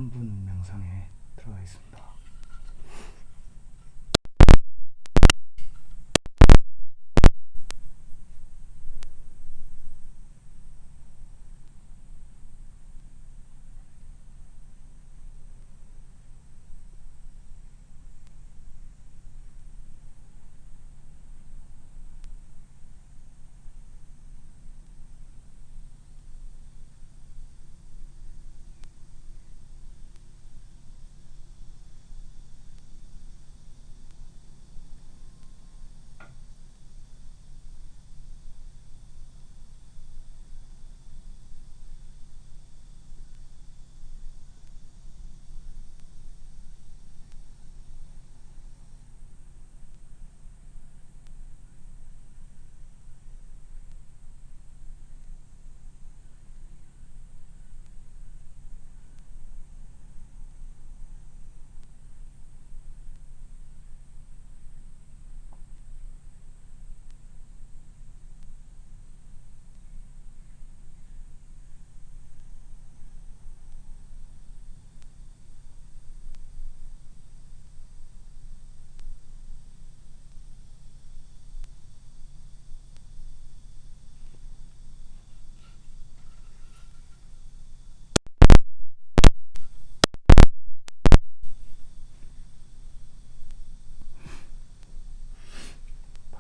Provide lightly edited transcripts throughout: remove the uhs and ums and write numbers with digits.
3분 명상에 들어가 있습니다.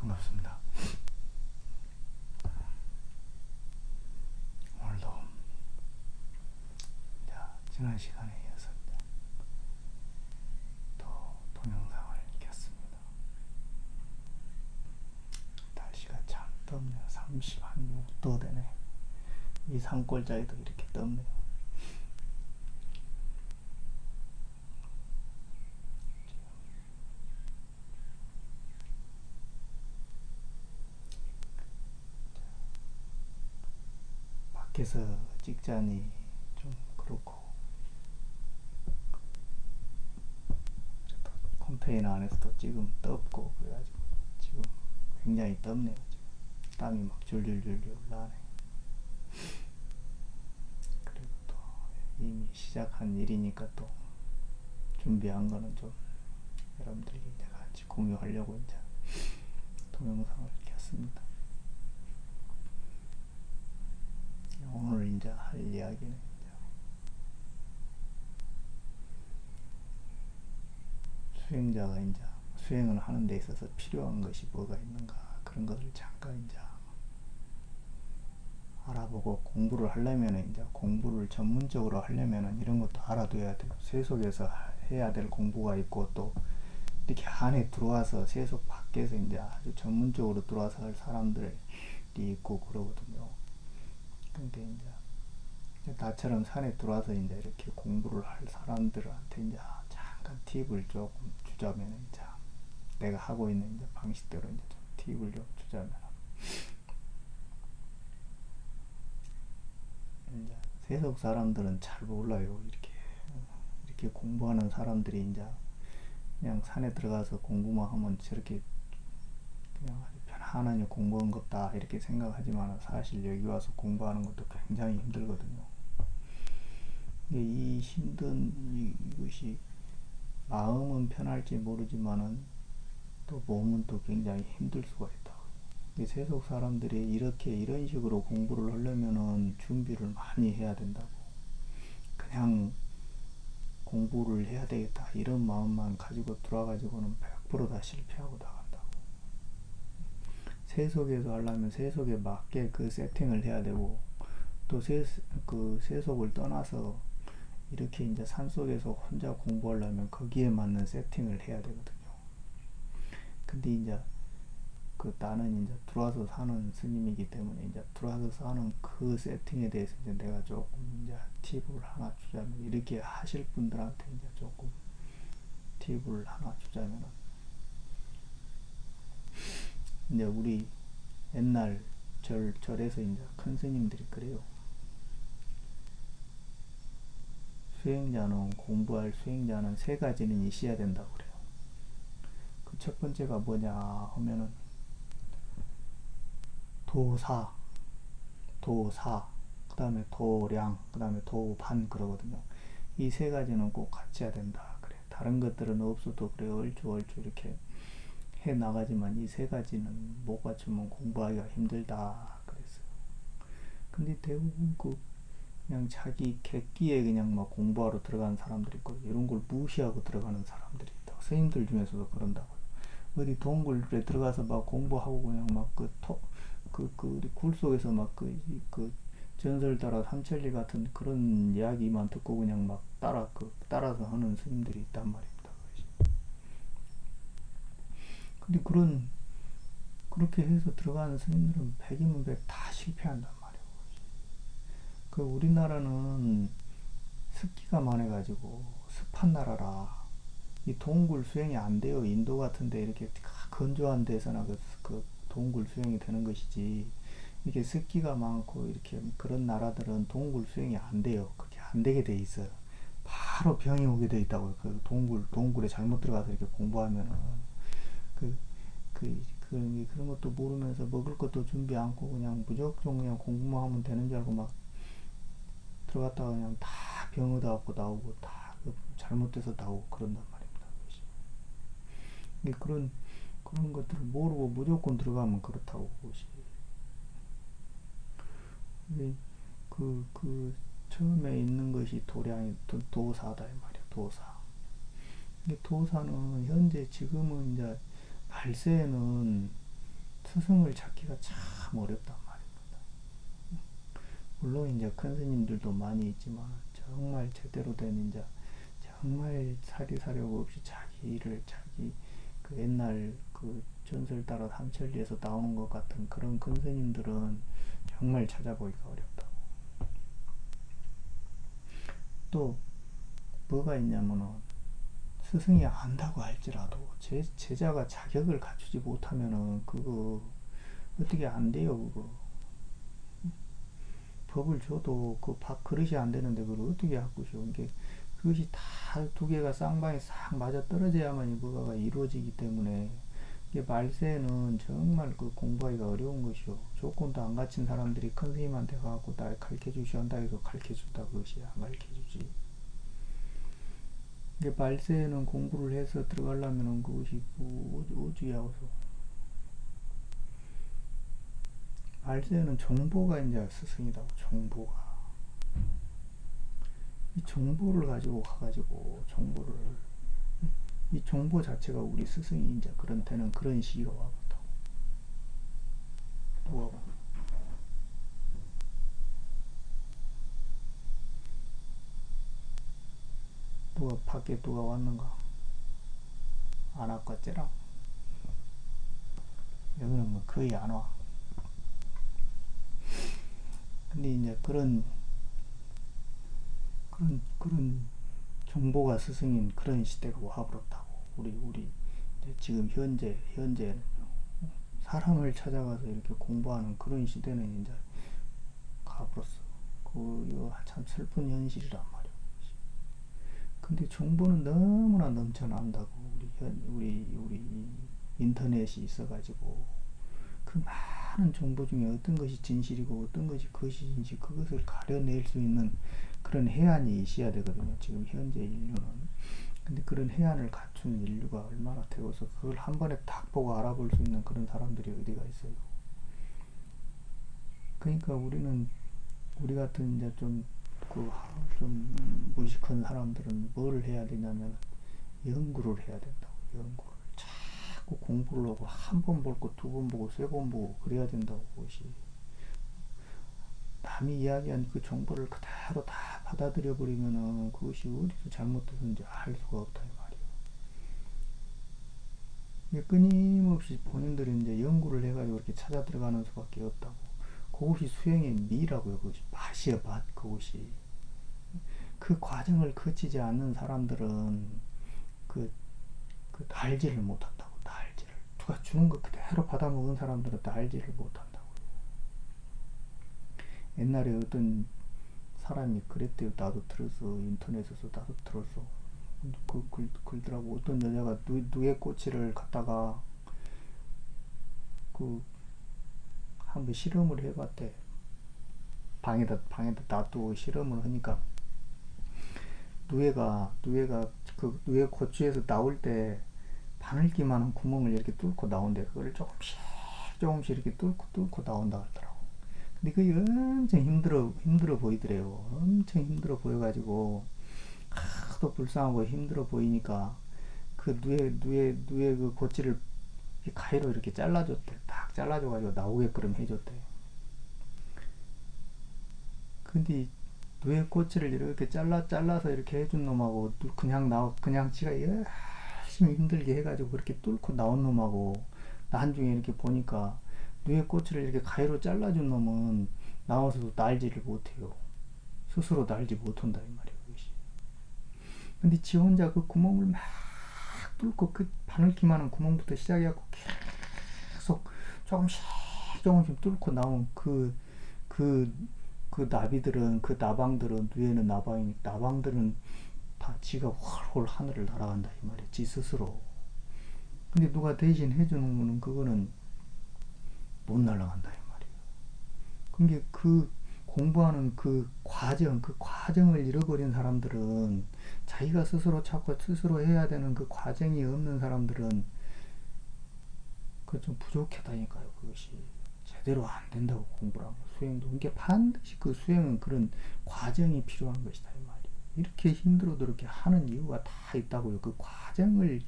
반갑습니다. 오늘도 지난 시간에 이어서 또 동영상을 켰습니다. 날씨가 참 덥네요. 36도 되네. 이 산골짜기도 이렇게 덥네요. 밖에서 찍자니 좀 그렇고 컨테이너 안에서도 지금 덥고 그래가지고 지금 굉장히 덥네요. 지금 땀이 막 줄줄줄줄 나네. 그리고 또 이미 시작한 일이니까 또 준비한 거는 좀 여러분들이 이제 같이 공유하려고 이제 동영상을 켰습니다. 오늘 이제 할 이야기는 이제 수행자가 이제 수행을 하는 데 있어서 필요한 것이 뭐가 있는가, 그런 것을 잠깐 이제 알아보고, 공부를 하려면 이제 공부를 전문적으로 하려면 이런 것도 알아둬야 돼요. 세속에서 해야 될 공부가 있고, 또 이렇게 안에 들어와서 세속 밖에서 이제 아주 전문적으로 들어와서 할 사람들이 있고 그러거든요. 근데 이제 나처럼 산에 들어와서 이제 이렇게 공부를 할 사람들한테 이제 잠깐 팁을 조금 주자면, 이제 내가 하고 있는 이제 방식대로 이제 좀 팁을 좀 주자면, 이제 세속 사람들은 잘 몰라요. 이렇게 공부하는 사람들이 이제 그냥 산에 들어가서 공부만 하면 저렇게 그냥 아주 편안하게 공부한 것다 이렇게 생각하지만, 사실 여기 와서 공부하는 것도 굉장히 힘들거든요. 이 힘든 이것이 마음은 편할지 모르지만은 또 몸은 또 굉장히 힘들 수가 있다. 세속 사람들이 이런 식으로 공부를 하려면은 준비를 많이 해야 된다고. 그냥 공부를 해야 되겠다 이런 마음만 가지고 들어와가지고는 100% 다 실패하고 나간다고. 세속에서 하려면 세속에 맞게 그 세팅을 해야 되고, 또 그 세속을 떠나서 이렇게 이제 산속에서 혼자 공부하려면 거기에 맞는 세팅을 해야 되거든요. 근데 이제 나는 이제 들어와서 사는 스님이기 때문에 이제 들어와서 사는 그 세팅에 대해서 이제 내가 조금 이제 팁을 하나 주자면, 이렇게 하실 분들한테 이제 조금 팁을 하나 주자면, 이제 우리 옛날 절에서 이제 큰 스님들이 그래요. 공부할 수행자는 세 가지는 있어야 된다고 그래요. 그 첫 번째가 뭐냐 하면은 도사, 그 다음에 도량, 그 다음에 도반 그러거든요. 이 세 가지는 꼭 같이 해야 된다. 그래. 다른 것들은 없어도 그래 얼추 이렇게 해 나가지만 이 세 가지는 못 갖추면 공부하기가 힘들다. 그랬어요. 근데 대부분 그냥 자기 객기에 그냥 막 공부하러 들어가는 사람들이 있고 이런 걸 무시하고 들어가는 사람들이 있다. 스님들 중에서도 그런다고요. 어디 동굴에 들어가서 막 공부하고 그냥 막 우리 굴 속에서 막 전설 따라 삼천리 같은 그런 이야기만 듣고 그냥 막 따라서 하는 스님들이 있단 말입니다. 근데 그렇게 해서 들어가는 스님들은 백이면 백 다 실패한단 말이에요. 그 우리나라는 습기가 많아가지고 습한 나라라 이 동굴 수행이 안 돼요. 인도 같은데 이렇게 건조한 데서나 그 동굴 수행이 되는 것이지. 이렇게 습기가 많고 이렇게 그런 나라들은 동굴 수행이 안 돼요. 그게 안 되게 돼 있어요. 바로 병이 오게 돼 있다고요. 그 동굴에 잘못 들어가서 이렇게 공부하면은 그, 그런 것도 모르면서 먹을 것도 준비 않고 그냥 무조건 그냥 공부만 하면 되는 줄 알고 막 들어갔다가 그냥 다 병 얻어갖고 나오고 다 잘못돼서 나오고 그런단 말입니다. 그런 것들을 모르고 무조건 들어가면 그렇다고 그것이. 처음에 있는 것이 도량이 도사다 이 말이야. 도사. 도사는 현재 지금은 이제 말세에는 스승을 찾기가 참 어렵단 말입니다. 물론 이제 큰 스님들도 많이 있지만 정말 제대로 된 이제 정말 사리사욕 없이 자기 그 옛날 그 전설 따라 삼천리에서 나오는 것 같은 그런 큰 스님들은 정말 찾아보기가 어렵다고. 또 뭐가 있냐면은 스승이 안다고 할지라도 제자가 자격을 갖추지 못하면은 그거 어떻게 안 돼요. 그거 법을 줘도 그 밥 그릇이 안 되는데 그걸 어떻게 하고쇼. 이게 그것이 다 두 개가 쌍방에 싹 맞아 떨어져야만 이 뭐가가 이루어지기 때문에 이게 말세는 정말 그 공부하기가 어려운 것이요. 조건도 안 갖춘 사람들이 큰 스님한테 가고 날 가르쳐 주시 한다 해도 가르쳐 준다 그것이 안 가르쳐 주지. 이게 말세에는 공부를 해서 들어가려면은 그것이 어디야서 말세에는 정보가 이제 스승이다. 정보가 이 정보를 가지고 가가지고 이 정보 자체가 우리 스승이 이제 그런 되는 그런 시기가 와봤다고. 누가 밖에 누가 왔는가? 안 왔겠지라. 여기는 뭐 거의 안 와. 근데 이제 그런 정보가 스승인 그런 시대가 와버렸다고. 우리 지금 현재는 사람을 찾아가서 이렇게 공부하는 그런 시대는 이제 가버렸어. 참 슬픈 현실이란 말이야. 근데 정보는 너무나 넘쳐난다고. 우리 인터넷이 있어가지고 그 많은 정보 중에 어떤 것이 진실이고 어떤 것이 거짓인지 그것을 가려낼 수 있는 그런 해안이 있어야 되거든요. 지금 현재 인류는. 근데 그런 해안을 갖춘 인류가 얼마나 되어서 그걸 한 번에 딱 보고 알아볼 수 있는 그런 사람들이 어디가 있어요. 그러니까 우리 같은 이제 좀 무식한 사람들은 뭘 해야 되냐면 연구를 해야 된다고. 연구를 자꾸 공부를 하고 한 번 보고 두 번 보고 세 번 보고 그래야 된다고. 그것이 남이 이야기한 그 정보를 그대로 다 받아들여 버리면은 그것이 어디서 잘못됐는지 알 수가 없다 이 말이에요. 끊임없이 본인들이 이제 연구를 해가지고 이렇게 찾아 들어가는 수밖에 없다고. 그것이 수행의 미라고요. 그것이 맛이야 맛. 그것이 그 과정을 거치지 않는 사람들은 그, 알지를 못한다고. 알지를 누가 주는 거 그대로 받아먹은 사람들은 알지를 못한다고. 옛날에 어떤 사람이 그랬대요. 나도 들었어. 인터넷에서 나도 들었어. 글더라고. 어떤 여자가 누에 꼬치를 갖다가 한번 실험을 해봤대. 방에다 놔두고 실험을 하니까 누에가 그 누에 고추에서 나올 때 바늘기만한 구멍을 이렇게 뚫고 나온대. 그걸 조금씩 이렇게 뚫고 나온다 하더라고. 근데 그게 엄청 힘들어 보이더래요. 엄청 힘들어 보여가지고 하도 불쌍하고 힘들어 보이니까 그 누에 그 고치를 가위로 이렇게 잘라줬대. 딱 잘라줘가지고 나오게끔 해줬대. 근데 누에 꼬치를 이렇게 잘라서 이렇게 해준 놈하고 그냥 지가 열심히 힘들게 해가지고 그렇게 뚫고 나온 놈하고 나중에 이렇게 보니까 누에 꼬치를 이렇게 가위로 잘라준 놈은 나와서도 날지를 못해요. 스스로 날지 못한다 이 말이에요. 근데 지 혼자 그 구멍을 막 뚫고 그 바늘기만한 구멍부터 시작해갖고 계속 조금씩 뚫고 나온 그 나비들은 그 나방들은 누에는 나방들은 다 지가 훨훨 하늘을 날아간다 이 말이야. 지 스스로. 근데 누가 대신 해주는 거는 그거는 못 날아간다 이 말이야. 그게 그 공부하는 그 과정을 잃어버린 사람들은 자기가 스스로 찾고 스스로 해야 되는 그 과정이 없는 사람들은 그 좀 부족하다니까요. 그것이 제대로 안 된다고 공부를 하고 수행도 이게 반드시 그 수행은 그런 과정이 필요한 것이다 이 말이에요. 이렇게 힘들어도 이렇게 하는 이유가 다 있다고요. 그 과정이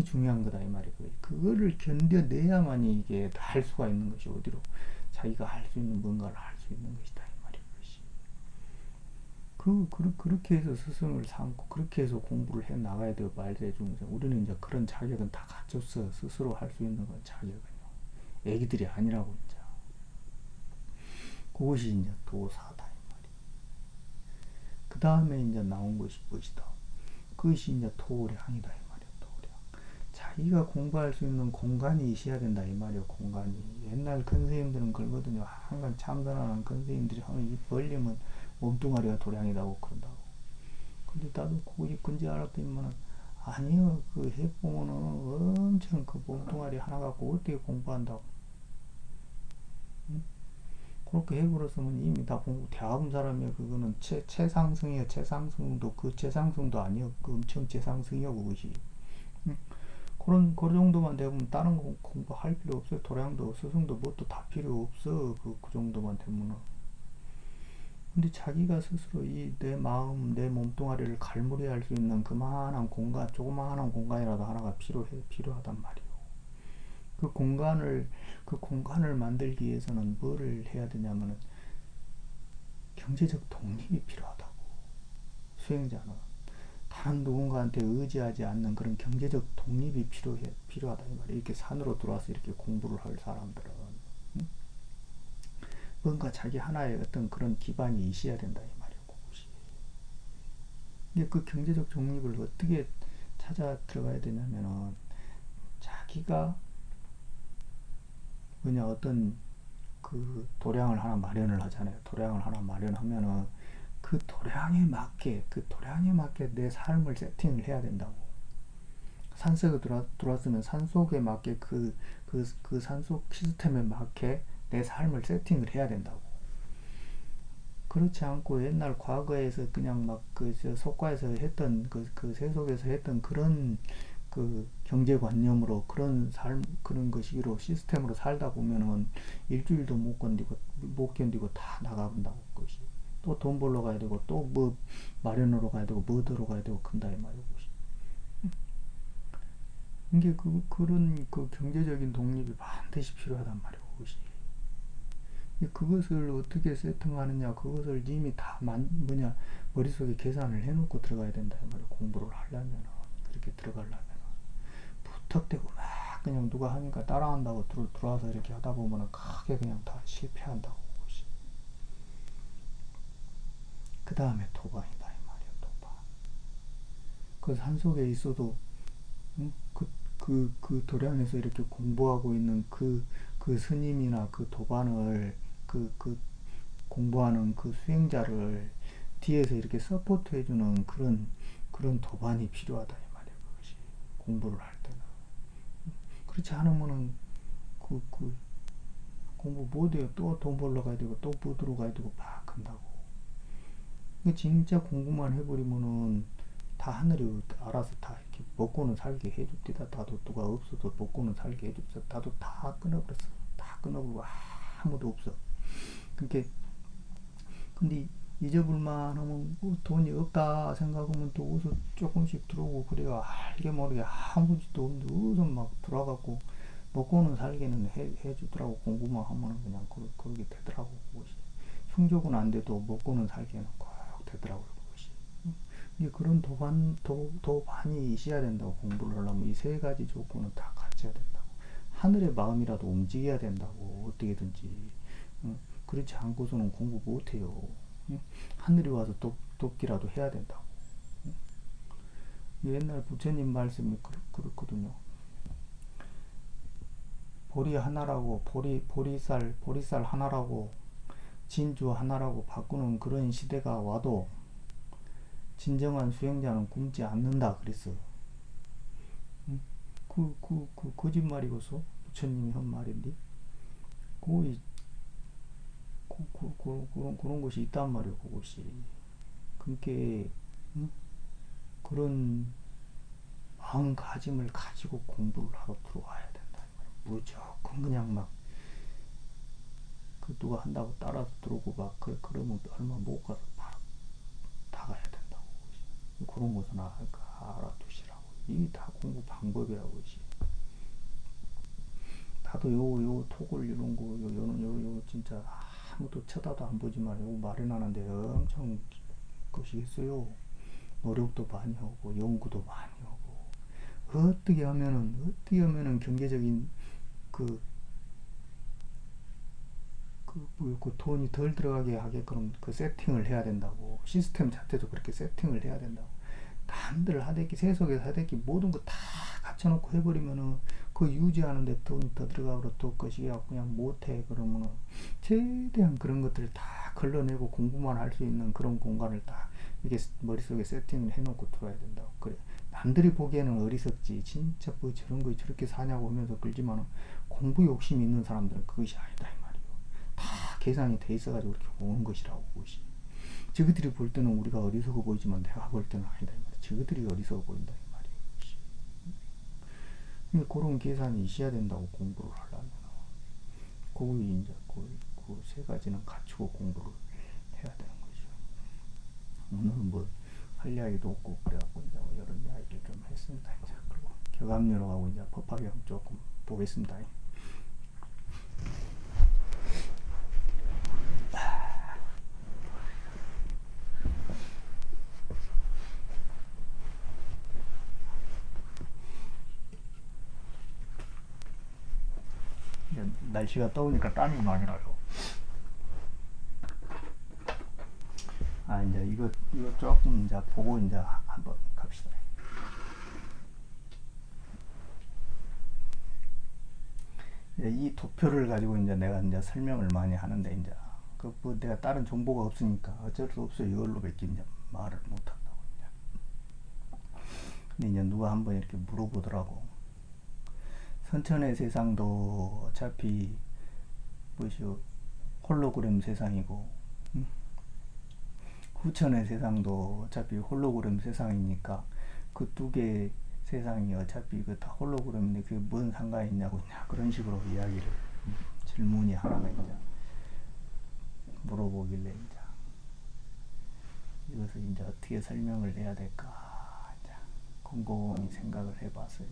중요한 거다 이 말이에요. 그거를 견뎌내야만이 이게 할 수가 있는 것이 어디로 자기가 할 수 있는 뭔가를 할 수 있는 것이다 이 말이에요. 그렇게 해서 스승을 삼고 그렇게 해서 공부를 해 나가야 돼요. 말세 중생. 우리는 이제 그런 자격은 다 갖췄어. 스스로 할 수 있는 건 자격은요. 애기들이 아니라고 이제. 그것이 이제 도사다 이 말이에요. 그 다음에 이제 나온 것이 무엇이다. 그것이 이제 도량이다 이 말이에요. 도량. 자기가 공부할 수 있는 공간이 있어야 된다 이 말이에요. 공간이. 옛날 큰 스님들은 그러거든요. 항상 참선하는 큰 스님들이 하면 입 벌리면 몸뚱아리가 도량이라고 그런다고. 근데 나도 그것이 근지 알았더니만은 아니요. 그 해보면은 엄청 그 몸뚱아리 하나 갖고 어떻게 공부한다고. 응? 그렇게 해버렸으면 이미 다 공부 대학원 사람이야. 그거는 최상승이야. 최상승도 그 최상승도 아니야. 그 엄청 최상승이야 그것이. 응? 그 정도만 되면 다른 공부할 필요 없어요. 도량도 스승도 뭣도 다 필요 없어. 그 정도만 되면은. 근데 자기가 스스로 이 내 마음, 내 몸뚱아리를 갈무리할 수 있는 그만한 공간, 조그마한 공간이라도 하나가 필요하단 말이에요. 그 공간을 만들기 위해서는 뭐를 해야 되냐면은 경제적 독립이 필요하다고. 수행자는 다른 누군가한테 의지하지 않는 그런 경제적 독립이 필요하다 이 말이에요. 이렇게 산으로 들어와서 이렇게 공부를 할 사람들은 뭔가 자기 하나의 어떤 그런 기반이 있어야 된다 이 말이에요. 그것이. 근데 그 경제적 독립을 어떻게 찾아 들어가야 되냐면은 자기가 뭐냐 어떤 그 도량을 하나 마련을 하잖아요. 도량을 하나 마련하면은 그 도량에 맞게 내 삶을 세팅을 해야 된다고. 산속에 들어왔으면 산속에 맞게 그 산속 시스템에 맞게 내 삶을 세팅을 해야 된다고. 그렇지 않고 옛날 과거에서 그냥 막 그 속과에서 했던 그 세속에서 했던 그런 그 경제관념으로 그런 것이로 시스템으로 살다 보면은 일주일도 못 견디고 다 나가본다고 것이. 또 돈 벌러 가야 되고 또 뭐 마련으로 가야 되고 뭐 들어 가야 되고 큰다 이 말이고. 이게 그런 그 경제적인 독립이 반드시 필요하단 말이고 그것이. 그것을 어떻게 세팅하느냐 그것을 이미 다 머릿속에 계산을 해놓고 들어가야 된다 이 말이야. 공부를 하려면 그렇게 들어가려면 부탁되고 막 그냥 누가 하니까 따라한다고 들어와서 이렇게 하다 보면은 크게 그냥 다 실패한다고. 그 다음에 도반이다 이 말이야. 도반. 그 산속에 있어도 그 도량에서 이렇게 공부하고 있는 그 스님이나 그 도반을 그 공부하는 그 수행자를 뒤에서 이렇게 서포트 해주는 그런 도반이 필요하다 이 말이야. 그것이 공부를 할 때는. 그렇지 않으면은 그 공부 못해요. 또 돈 벌러 가야 되고 또 뭐 들어 가야 되고 막 한다고. 진짜 공부만 해버리면은 다 하늘이 알아서 다 이렇게 먹고는 살게 해줍디다. 나도 누가 없어도 먹고는 살게 해줍서. 나도 다 끊어버렸어. 다 끊어버리고 아무도 없어. 그러니까 근데 잊어볼만 하면 돈이 없다 생각하면 또 어디서 조금씩 들어오고 그래야 알게 모르게 아무 짓도 없는데 어디서 막 들어와갖고 먹고는 살기는 해주더라고. 공부만 하면은 그냥 그러게 되더라고. 그것이 흉족은 안 돼도 먹고는 살기는 꼭 되더라고요. 그것이 이게 그런 도반이 있어야 된다고. 공부를 하려면 이 세 가지 조건은 다 갖춰야 된다고. 하늘의 마음이라도 움직여야 된다고. 어떻게든지. 그렇지 않고서는 공부 못해요. 하늘이 와서 돕기라도 해야 된다고. 옛날 부처님 말씀이 그렇거든요. 보리 하나라고, 보리쌀 하나라고, 진주 하나라고 바꾸는 그런 시대가 와도 진정한 수행자는 굶지 않는다 그랬어. 거짓말이고서 부처님이 한 말인데, 그런 것이 있단 말이에요. 그것이. 그러니까 그런 마음가짐을 가지고 공부를 하러 들어와야 된다. 무조건 그냥 막 누가 한다고 따라서 들어오고 막 그러면 얼마 못 가서 바로 다 가야 된다고. 그런 것은 알아두시라고. 이게 다 공부 방법이라고. 나도 요 톡을 이런 거 요 진짜 아무도 쳐다도 안 보지만 요 마련하는데 엄청 것이 있어요. 노력도 많이 하고 연구도 많이 하고 어떻게 하면은 경제적인 그 돈이 덜 들어가게 하게끔 그 세팅을 해야 된다고. 시스템 자체도 그렇게 세팅을 해야 된다고. 남들 하대기 세속에서 하대기 모든 거 다 갖춰놓고 해버리면은 그 유지하는데 돈이 더 들어가고 또 것이야 그냥 못해. 그러면은 최대한 그런 것들을 다 걸러내고 공부만 할 수 있는 그런 공간을 다 이게 머릿속에 세팅을 해놓고 들어야 된다고. 그래 남들이 보기에는 어리석지 진짜 뭐 저런 거 저렇게 사냐고 하면서 끌지만은 공부 욕심이 있는 사람들은 그것이 아니다 이 말이에요. 다 계산이 돼 있어가지고 그렇게 오는 것이라고. 그것이 저것들이 볼 때는 우리가 어리석어 보이지만 내가 볼 때는 아니다 이 말이에요. 저것들이 어리석어 보인다 이 말이에요. 그런 계산이 있어야 된다고. 공부를 하려면 거의 이제 그 세 가지는 갖추고 공부를 해야 되는 거죠. 오늘은 뭐 할 이야기도 없고 그래갖고 이제 이런 이야기를 좀 했습니다. 이제 그리고 교감연화하고 이제 법화경 조금 보겠습니다. 날씨가 더우니까 땀이 많이 나요. 이제 이거 조금 이제 보고 이제 한번 갑시다. 이 도표를 가지고 이제 내가 이제 설명을 많이 하는데 이제 뭐 내가 다른 정보가 없으니까 어쩔 수 없어요. 이걸로밖에 이제 말을 못 한다고. 근데 이제 누가 한번 이렇게 물어보더라고. 선천의 세상도 어차피 뭐시오 홀로그램 세상이고, 후천의 세상도 어차피 홀로그램 세상이니까 그 두 개 세상이 어차피 그 다 홀로그램인데 그게 뭔 상관이 있냐고 그런 식으로 이야기를 질문이 하나가 이제 물어보길래 이제 이것을 이제 어떻게 설명을 해야 될까 이제 곰곰이 생각을 해봤어요.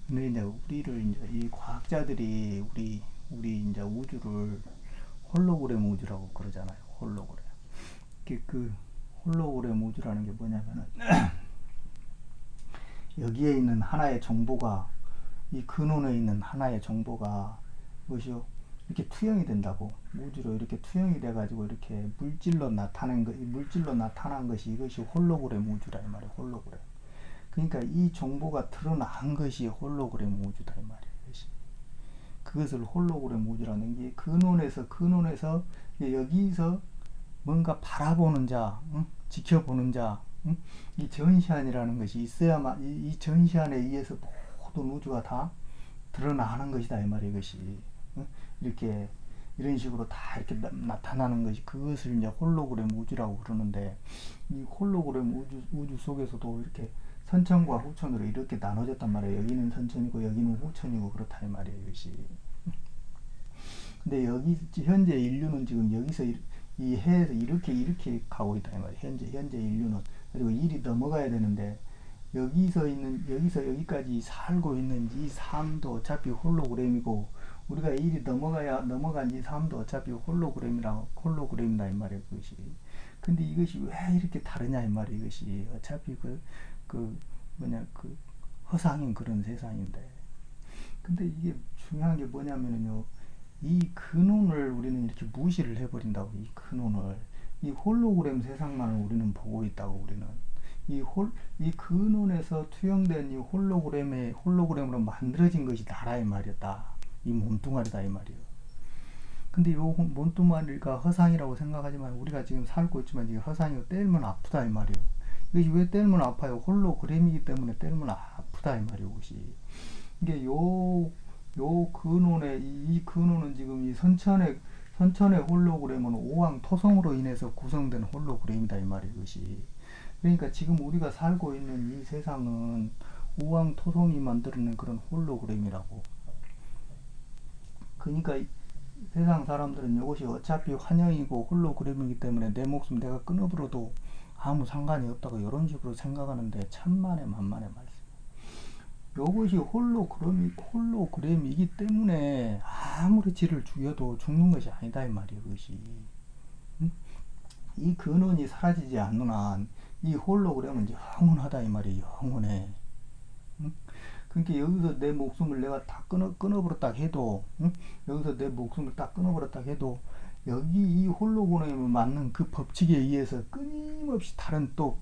근데 이제 우리를 이제 이 과학자들이 우리 이제 우주를 홀로그램 우주라고 그러잖아요. 홀로그램. 그 홀로그램 우주라는 게 뭐냐면은 여기에 있는 하나의 정보가 이 근원에 있는 하나의 정보가 무엇이요? 이렇게 투영이 된다고. 우주로 이렇게 투영이 돼가지고 이렇게 물질로 나타난 것이 이것이 홀로그램 우주라 이 말이에요. 홀로그램. 그러니까 이 정보가 드러난 것이 홀로그램 우주다 이 말이에요. 그것을 홀로그램 우주라는 게 근원에서 여기서 뭔가 바라보는 자, 지켜보는 자, 이 전시안이라는 것이 있어야만 이 전시안에 의해서 모든 우주가 다 드러나는 것이다 이 말이에요. 이것이 이렇게 이런 식으로 다 이렇게 나타나는 것이, 그것을 이제 홀로그램 우주라고 그러는데, 이 홀로그램 우주 속에서도 이렇게 선천과 후천으로 이렇게 나눠졌단 말이에요. 여기는 선천이고 여기는 후천이고 그렇다 이 말이에요, 이것이. 근데 여기 현재 인류는 지금 여기서 이 해에서 이렇게 가고 있다 이 말이에요. 현재 인류는. 그리고 일이 넘어가야 되는데, 여기서 여기까지 살고 있는 이 삶도 어차피 홀로그램이고, 우리가 일이 넘어간 이 삶도 어차피 홀로그램이다 이 말이에요, 그것이. 근데 이것이 왜 이렇게 다르냐 이 말이에요, 이것이. 어차피 그 허상인 그런 세상인데. 근데 이게 중요한 게 뭐냐면요, 이 근원을 우리는 이렇게 무시를 해버린다고. 이 홀로그램 세상만을 우리는 보고 있다고. 우리는 이 근원에서 투영된 이 홀로그램으로 만들어진 것이 나라 이 말이었다. 이 몸뚱아리다 이 말이에요. 근데 요 몸뚱아리가 허상이라고 생각하지만, 우리가 지금 살고 있지만 이게 허상이고 떼면 아프다 이 말이에요. 이것이 왜 떼면 아파요? 홀로그램이기 때문에 떼면 아프다 이 말이에요. 이것이. 이게 요 근원의 이 근원은 지금 이 선천의 홀로그램은 오왕 토성으로 인해서 구성된 홀로그램이다 이 말이에요, 이것이. 그러니까 지금 우리가 살고 있는 이 세상은 오왕 토성이 만들어낸 그런 홀로그램이라고. 그러니까 세상 사람들은 이것이 어차피 환영이고 홀로그램이기 때문에 내 목숨 내가 끊어버려도 아무 상관이 없다고 이런 식으로 생각하는데, 천만의 만만의 말씀. 이것이 홀로그램이기 때문에 아무리 지를 죽여도 죽는 것이 아니다 이 말이에요, 그것이. 응? 이 근원이 사라지지 않는 한 이 홀로그램은 영원하다 이 말이에요, 영원해. 응? 그러니까 여기서 내 목숨을 내가 다 끊어버렸다 해도, 응? 여기서 내 목숨을 딱 끊어버렸다 해도, 여기 이 홀로그램에 맞는 그 법칙에 의해서 끊임없이 다른 또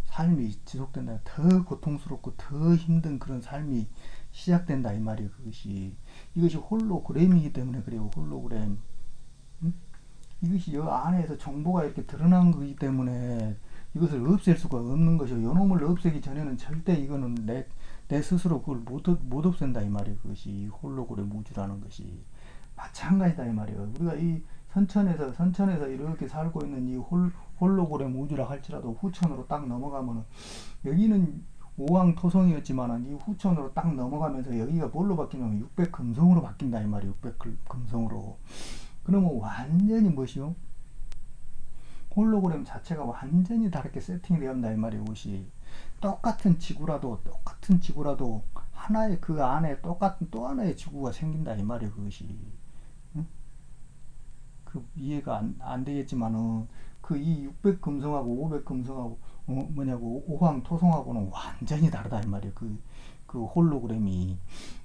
삶이 지속된다. 더 고통스럽고 더 힘든 그런 삶이 시작된다 이 말이에요, 그것이. 이것이 홀로그램이기 때문에 그래요, 홀로그램. 응? 이것이 이 안에서 정보가 이렇게 드러난 거기 때문에 이것을 없앨 수가 없는 것이요. 요놈을 없애기 전에는 절대 이거는 내 스스로 그걸 못 없앤다 이 말이에요, 그것이. 이 홀로그램 우주라는 것이 마찬가지다 이 말이에요. 우리가 이 선천에서 이렇게 살고 있는 이 홀로그램 우주라 할지라도 후천으로 딱 넘어가면은, 여기는 오왕 토성이었지만은 이 후천으로 딱 넘어가면서 여기가 뭘로 바뀌냐면 600 금성으로 바뀐다 이 말이에요. 600 금성으로. 그러면 완전히 뭐시요? 홀로그램 자체가 완전히 다르게 세팅이 되었다 이 말이에요, 옷이. 똑같은 지구라도 하나의 그 안에 똑같은 또 하나의 지구가 생긴다 이 말이에요, 그것이. 응? 그 이해가 안 되겠지만은, 그 이 600 금성하고 500 금성하고 오황 토성하고는 완전히 다르다 이 말이에요. 그 홀로그램이.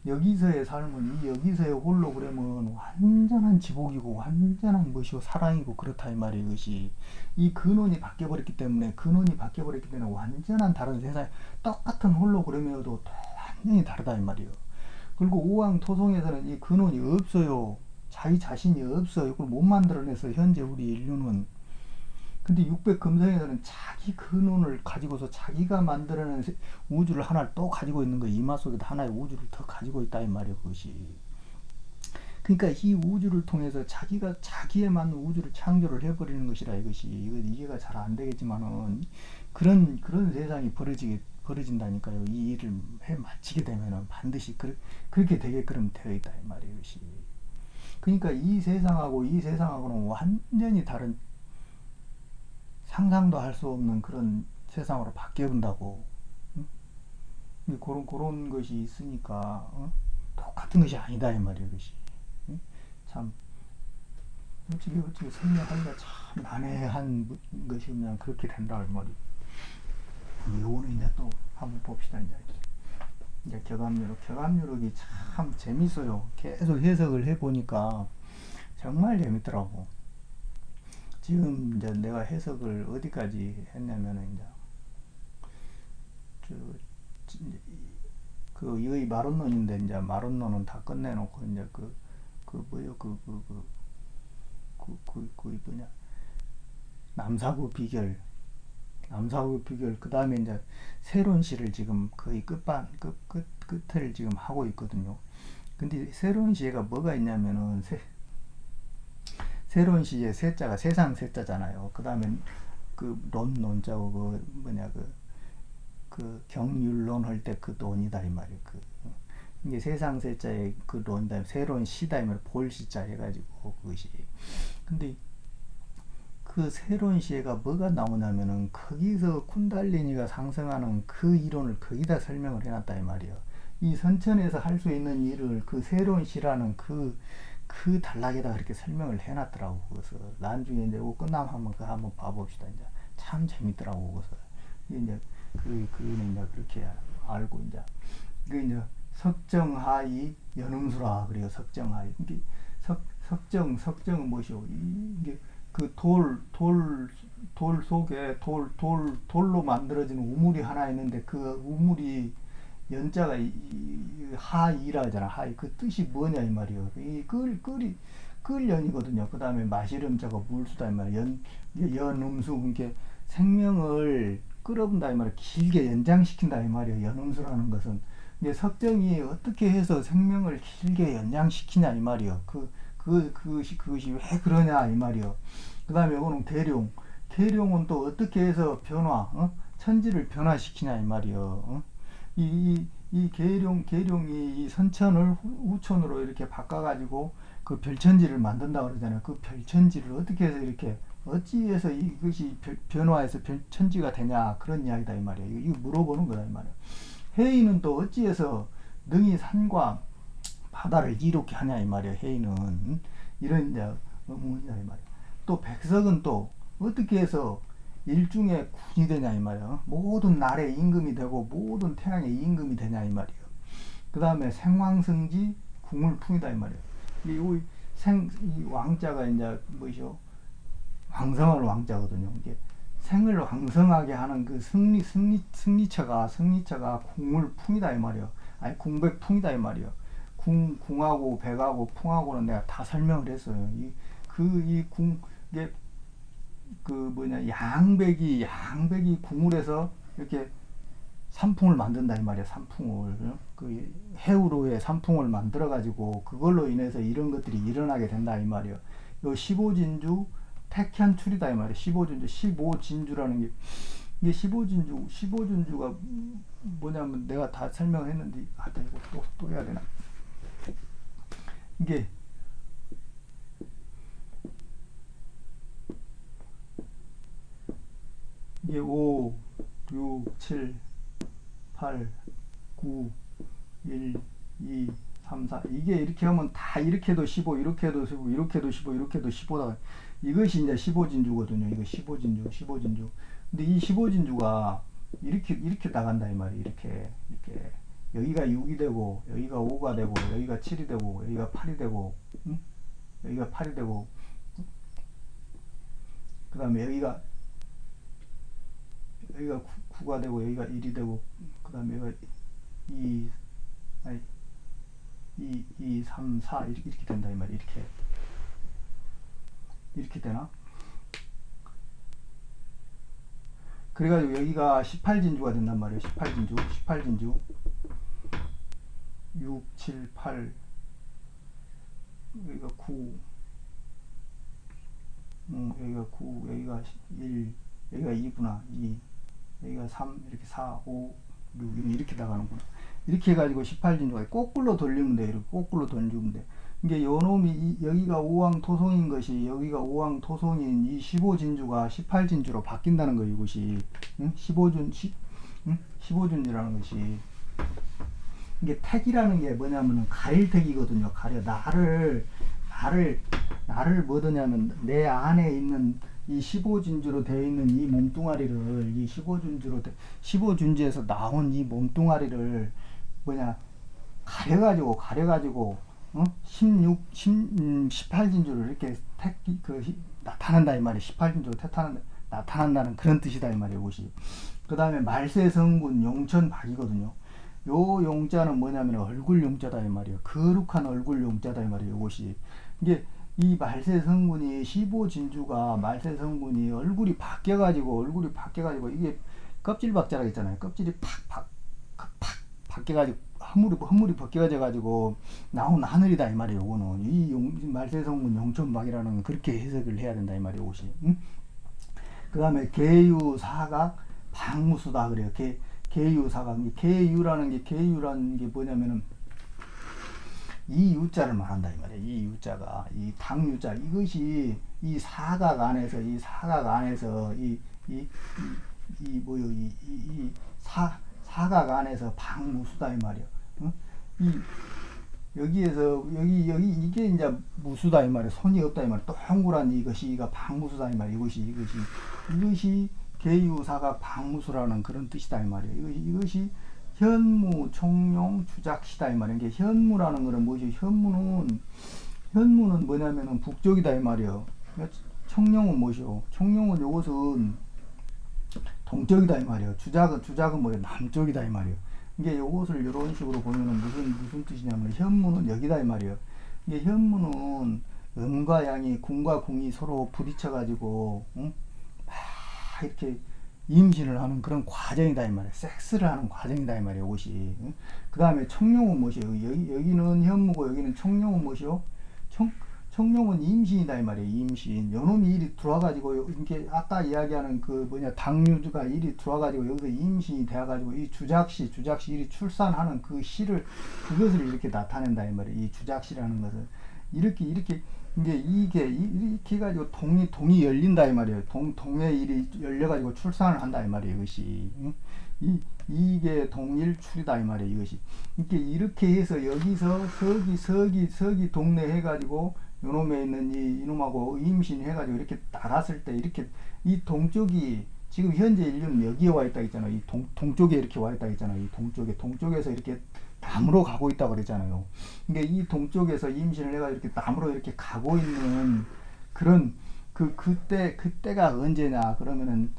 여기서의 삶은, 이 여기서의 홀로그램은 완전한 지복이고 완전한 것이고 사랑이고 그렇다 이 말이에요, 이것이. 이 근원이 바뀌어버렸기 때문에 완전한 다른 세상, 똑같은 홀로그램이어도 완전히 다르다 이 말이에요. 그리고 오왕 토성에서는 이 근원이 없어요. 자기 자신이 없어요. 이걸 못 만들어내서 현재 우리 인류는. 근데 600 금성에서는 자기 근원을 가지고서 자기가 만들어낸 우주를 하나를 또 가지고 있는 거예요. 이마 속에 하나의 우주를 더 가지고 있다 이 말이에요, 그것이. 그러니까 이 우주를 통해서 자기가 자기에 맞는 우주를 창조를 해버리는 것이라 이것이. 이거 이해가 잘 안 되겠지만은 그런 세상이 벌어진다니까요. 이 일을 해 마치게 되면은 반드시 그렇게 되게끔 되어 있다 이 말이에요, 이것이. 그러니까 이 세상하고는 완전히 다른, 상상도 할 수 없는 그런 세상으로 바뀌어본다고. 응? 그런 것이 있으니까, 똑같은 것이 아니다 이 말이에요, 이것이. 응? 참 어떻게 설명하기가 참 난해한 것이 그냥 그렇게 된다 이 말이에요. 이거는 이제 또 한번 봅시다. 이제 격암유력이 참 재밌어요. 계속 해석을 해보니까 정말 재밌더라고. 지금 이제 내가 해석을 어디까지 했냐면은, 이의 마론론인데, 이제 마론론은 다 끝내놓고, 이제 뭐냐, 남사구 비결, 그 다음에 이제 새로운 시를 지금 거의 끝을 지금 하고 있거든요. 근데 새로운 시가 뭐가 있냐면은, 새로운 시의 세자가 세상 세자잖아요. 그 다음에 그 논자고 그 뭐냐 그 경률론 할 때 그 논이다 이 말이에요. 그 이게 세상 세자의 그 논이다, 새로운 시다 이 말이에요. 볼시자 해가지고 그것이. 근데 그 새로운 시가 뭐가 나오냐면은 거기서 쿤달리니가 상승하는 그 이론을 거기다 설명을 해놨다 이 말이에요. 이 선천에서 할 수 있는 일을 그 새로운 시라는 그 단락에다 그렇게 설명을 해놨더라고. 그래서 나중에 이제 이거 끝나면 한번 봐봅시다. 이제 참 재밌더라고. 그래서 이제 그는 이제 그렇게 알고 이제 그 이제 석정하이 연음수라 그래요. 석정하이. 이게 석정은 무엇이오? 이게 그 돌 속에 돌로 만들어진 우물이 하나 있는데 그 우물이 연자가 하이라 하잖아. 하이. 그 뜻이 뭐냐 이 말이요. 이 끌연이거든요. 그 다음에 마시름자가 물수다 이 말이야. 연음수. 그러니까 생명을 끌어본다 이 말이야. 길게 연장시킨다 이 말이야. 연음수라는 것은. 이제 석정이 어떻게 해서 생명을 길게 연장시키냐 이 말이요. 그것이 왜 그러냐 이 말이요. 그 다음에 이거는 계룡. 계룡은 또 어떻게 해서 천지를 변화시키냐 이 말이요. 이 계룡이 이 선천을 후천으로 이렇게 바꿔가지고 그 별천지를 만든다 그러잖아요. 그 별천지를 어떻게 해서 이렇게 어찌해서 이것이 변화해서 별천지가 되냐 그런 이야기다 이 말이에요. 이거 물어보는 거다 이 말이에요. 해인은 또 어찌해서 능히 산과 바다를 이롭게 하냐 이 말이에요. 해인은 이런 이제 의문이다 이 말이에요. 또 백석은 또 어떻게 해서 일중의 군이 되냐 이 말이에요. 모든 날의 임금이 되고 모든 태양의 임금이 되냐 이 말이에요. 그 다음에 생왕승지 궁을풍이다 이 말이에요. 이 왕자가 이제 뭐죠? 왕성할 왕자거든요. 이게 생을 왕성하게 하는 그 승리처가 궁을풍이다 이 말이에요. 아니 궁백풍이다 이 말이에요. 궁하고 백하고 풍하고는 내가 다 설명을 했어요. 이게 그 뭐냐 양백이 궁을 해서 이렇게 산풍을 만든다 이 말이야. 산풍을 그 해우로의 산풍을 만들어 가지고 그걸로 인해서 이런 것들이 일어나게 된다 이 말이야. 요 15진주 택현출이다 이 말이야. 15진주라는 게 이게 15진주가 뭐냐면 내가 다 설명했는데 이거 또 해야 되나? 이게 5, 6, 7, 8, 9, 1, 2, 3, 4 이게 이렇게 하면 다 이렇게 해도 15, 이렇게 해도 15, 이렇게 해도 15, 이렇게 해도 15다. 이것이 이제 15진주거든요. 이거 15진주. 근데 이 15진주가 이렇게 나간다 이 말이에요. 이렇게 여기가 6이 되고 여기가 5가 되고 여기가 7이 되고 여기가 8이 되고 여기가 8이 되고 그 다음에 여기가 9가 되고 여기가 1이 되고 그 다음에 여기가 2, 3, 4 이렇게 된다 이 말이에요. 이렇게 되나? 그래가지고 여기가 18진주가 된단 말이에요. 18진주 6, 7, 8 여기가 9 여기가 9 여기가 1 여기가 2구나 2 여기가 3 이렇게 4, 5, 6 이렇게 나가는구나. 이렇게 해가지고 18진주가 거꾸로 돌리면 돼. 이렇게 거꾸로 돌리면 돼. 이게 요놈이 여기가 오왕토송인 것이 여기가 오왕토송인 이 15진주가 18진주로 바뀐다는 거 이것이 15진주라는 것이 이게 택이라는 게 뭐냐면은 가일택이거든요. 가려 나를 뭐더냐면 내 안에 있는 이 15진주로 되어 있는 이 몸뚱아리를 이 15진주에서 나온 이 몸뚱아리를 뭐냐 가려가지고 18진주를 이렇게 나타난다 이 말이에요. 18진주로 나타난다는 그런 뜻이다 이 말이에요. 이것이. 그 다음에 말세성분 용천박이거든요. 요 용자는 뭐냐면 얼굴 용자다 이 말이에요. 거룩한 얼굴 용자다 이 말이에요. 이것이. 이게 이 말세성분이 15진주가 말세성분이 얼굴이 바뀌어가지고 이게 껍질박자라고 있잖아요. 껍질이 팍 바뀌어가지고 허물이 벗겨져 가지고 나온 하늘이다 이 말이에요. 요거는 이 말세성문 용천박이라는 건 그렇게 해석을 해야 된다 이 말이에요. 옷이. 응? 그 다음에 계유사각 방무수다 그래요. 계유사각. 계유라는 게 뭐냐면은 이 유자를 말한다 이 말이에요. 이 유자가 이 당유자 이것이 이 사각 안에서 사각 안에서 방무수다 이 말이에요. 응? 여기 이게 이제 무수다 이 말이에요. 손이 없다 이 말이에요. 동그란 이것이가 방무수다 이 말이에요. 이것이 계유사각 방무수라는 그런 뜻이다 이 말이에요. 이것이 현무 총룡 주작시다 이 말이에요. 이게 현무라는 거는 뭐지? 현무는 뭐냐면은 북쪽이다 이 말이에요. 청룡은 뭐죠? 청룡은 요것은 동쪽이다 이 말이에요. 주작은 뭐예요? 남쪽이다 이 말이에요. 이게 요것을 이런 식으로 보면은 무슨 뜻이냐면 현무는 여기다 이 말이에요. 이게 현무는 음과 양이 궁과 궁이 서로 부딪혀 가지고 막 이렇게 임신을 하는 그런 과정이다 이 말이에요. 섹스를 하는 과정이다 이 말이에요. 옷이. 그 다음에 청룡은 무엇이요? 여기는 현무고 여기는 청룡은 무엇이요? 청룡은 임신이다 이 말이에요. 임신. 요놈이 일이 들어와가지고 이렇게 아까 이야기하는 그 당류가 일이 들어와가지고 여기서 임신이 돼가지고 이 주작시 일이 출산하는 그것을 이렇게 나타낸다 이 말이에요. 이 주작시라는 것은 이렇게 이게 이렇게 가지고 동이 열린다 이 말이에요. 동의 일이 열려가지고 출산을 한다 이 말이에요. 이것이 이게 동일출이다 이 말이에요. 이것이 이렇게 해서 여기서 서기 동네 해가지고 요놈에 있는 이놈하고 임신해가지고 이렇게 나갔을 때 이렇게 이 동쪽이 지금 현재 인류는 여기에 와 있다 있잖아요. 이 동쪽에 이렇게 와 있다 있잖아요. 이 동쪽에서 이렇게 남으로 가고 있다고 그랬잖아요. 그러니까 이 동쪽에서 임신을 해가지고 이렇게 남으로 이렇게 가고 있는 그런 그때가 언제냐 그러면은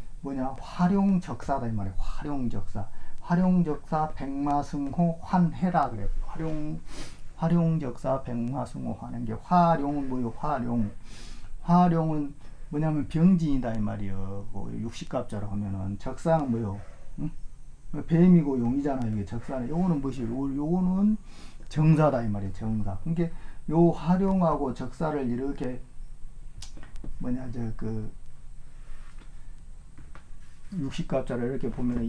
활용적사다 이 말이에요. 활용적사 백마승호 환해라 그래. 활용적사 백마승호 환한 게 활용은 뭐예요? 활용은 뭐냐면 병진이다 이 말이에요. 육식갑자로 하면은 적사는 뭐예요? 응? 뱀이고 용이잖아요. 이게 적사는 요거는 무엇이에요? 요거는 정사다 이 말이에요. 정사. 그러니까 요 활용하고 적사를 이렇게 육식갑자를 이렇게 보면은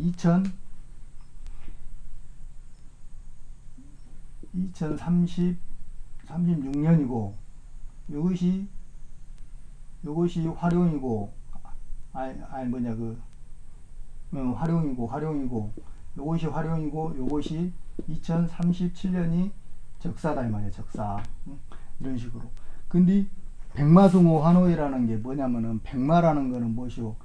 2036년이고 요것이 활용이고 활용이고 요것이 활용이고 요것이 2037년이 적사다 이 말이에요. 적사. 이런 식으로. 근데 백마승호 환호이라는 게 뭐냐면은 백마라는 거는 무엇이요?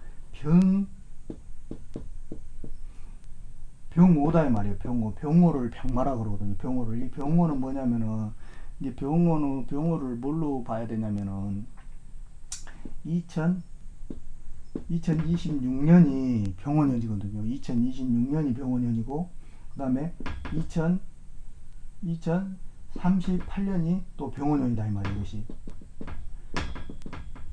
병오다 이 말이에요. 병오를 백마라 그러거든요. 이 병오는 뭐냐면은 이제 병오를 뭘로 봐야 되냐면은 2026년이 병원년이거든요. 2026년이 병원년이고 그 다음에 2038년이 또 병원년이다 이 말이에요. 이것이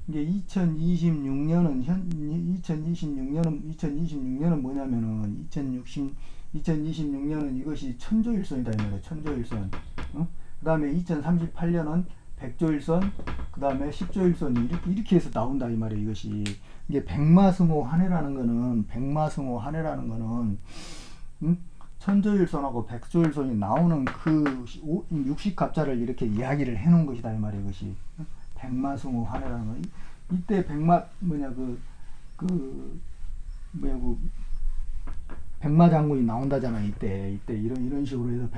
이게 2026년은 뭐냐면은 2026년은 이것이 천조일선이다 이 말이에요. 천조일선. 그 다음에 2038년은 백조일선, 그 다음에 십조일선이 이렇게 해서 나온다 이 말이에요. 이것이 이게 백마승호 한해라는 거는 천조일선하고 백조일선이 나오는 그 육식갑자를 이렇게 이야기를 해놓은 것이다 이 말이에요. 이것이 백마승호 한해라는 거. 이때 백마 장군이 나온다잖아. 이때 이런 식으로 해서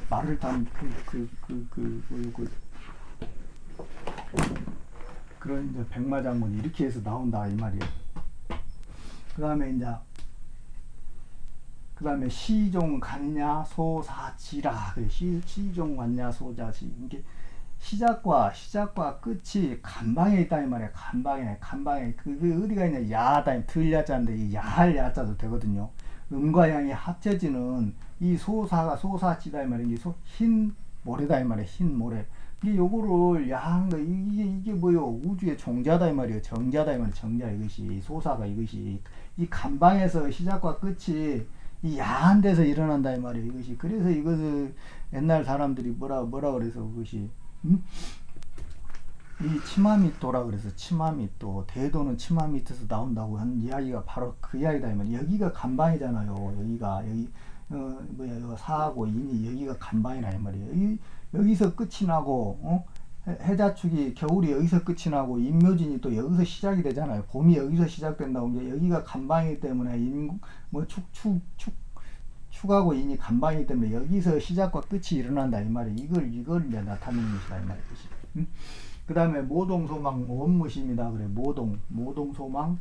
말을 탄 그런 이제 백마 장군이 이렇게 해서 나온다 이 말이에요. 그 다음에 시종 간야 소사지라. 시종 간야 소자지. 이게 시작과 끝이 간방에 있다 이 말이에요. 간방에 그게 어디가 있냐? 야다 틀야자인데 이 야할 야자도 되거든요. 음과 양이 합쳐지는 이 소사지다 이 말이에요. 흰 모래다 이 말이에요. 흰 모래. 이게 요거를 야한 거 이게 뭐요? 우주의 종자다 이 말이에요. 정자다 이 말이에요. 정자. 이것이 소사가 이것이 이 간방에서 시작과 끝이 이 야한 데서 일어난다 이 말이에요. 이것이. 그래서 이것을 옛날 사람들이 뭐라 그래서 그것이 이 치마 밑도라 그래서 치마 밑도 대도는 치마 밑에서 나온다고 한 이야기가 바로 그 이야기다 이 말이에요. 여기가 간방이잖아요. 여기 여기 사하고 인이 여기가 간방이라 이 말이에요. 여기서 끝이 나고 해자축이 겨울이 여기서 끝이 나고 인묘진이 또 여기서 시작이 되잖아요. 봄이 여기서 시작된다고. 이제 여기가 간방이기 때문에 축하고 인이 간방이기 때문에 여기서 시작과 끝이 일어난다 이 말이에요. 이걸 이제 나타내는 것이다 이 말이에요. 그 다음에 모동소망 원무심이다 그래. 모동소망.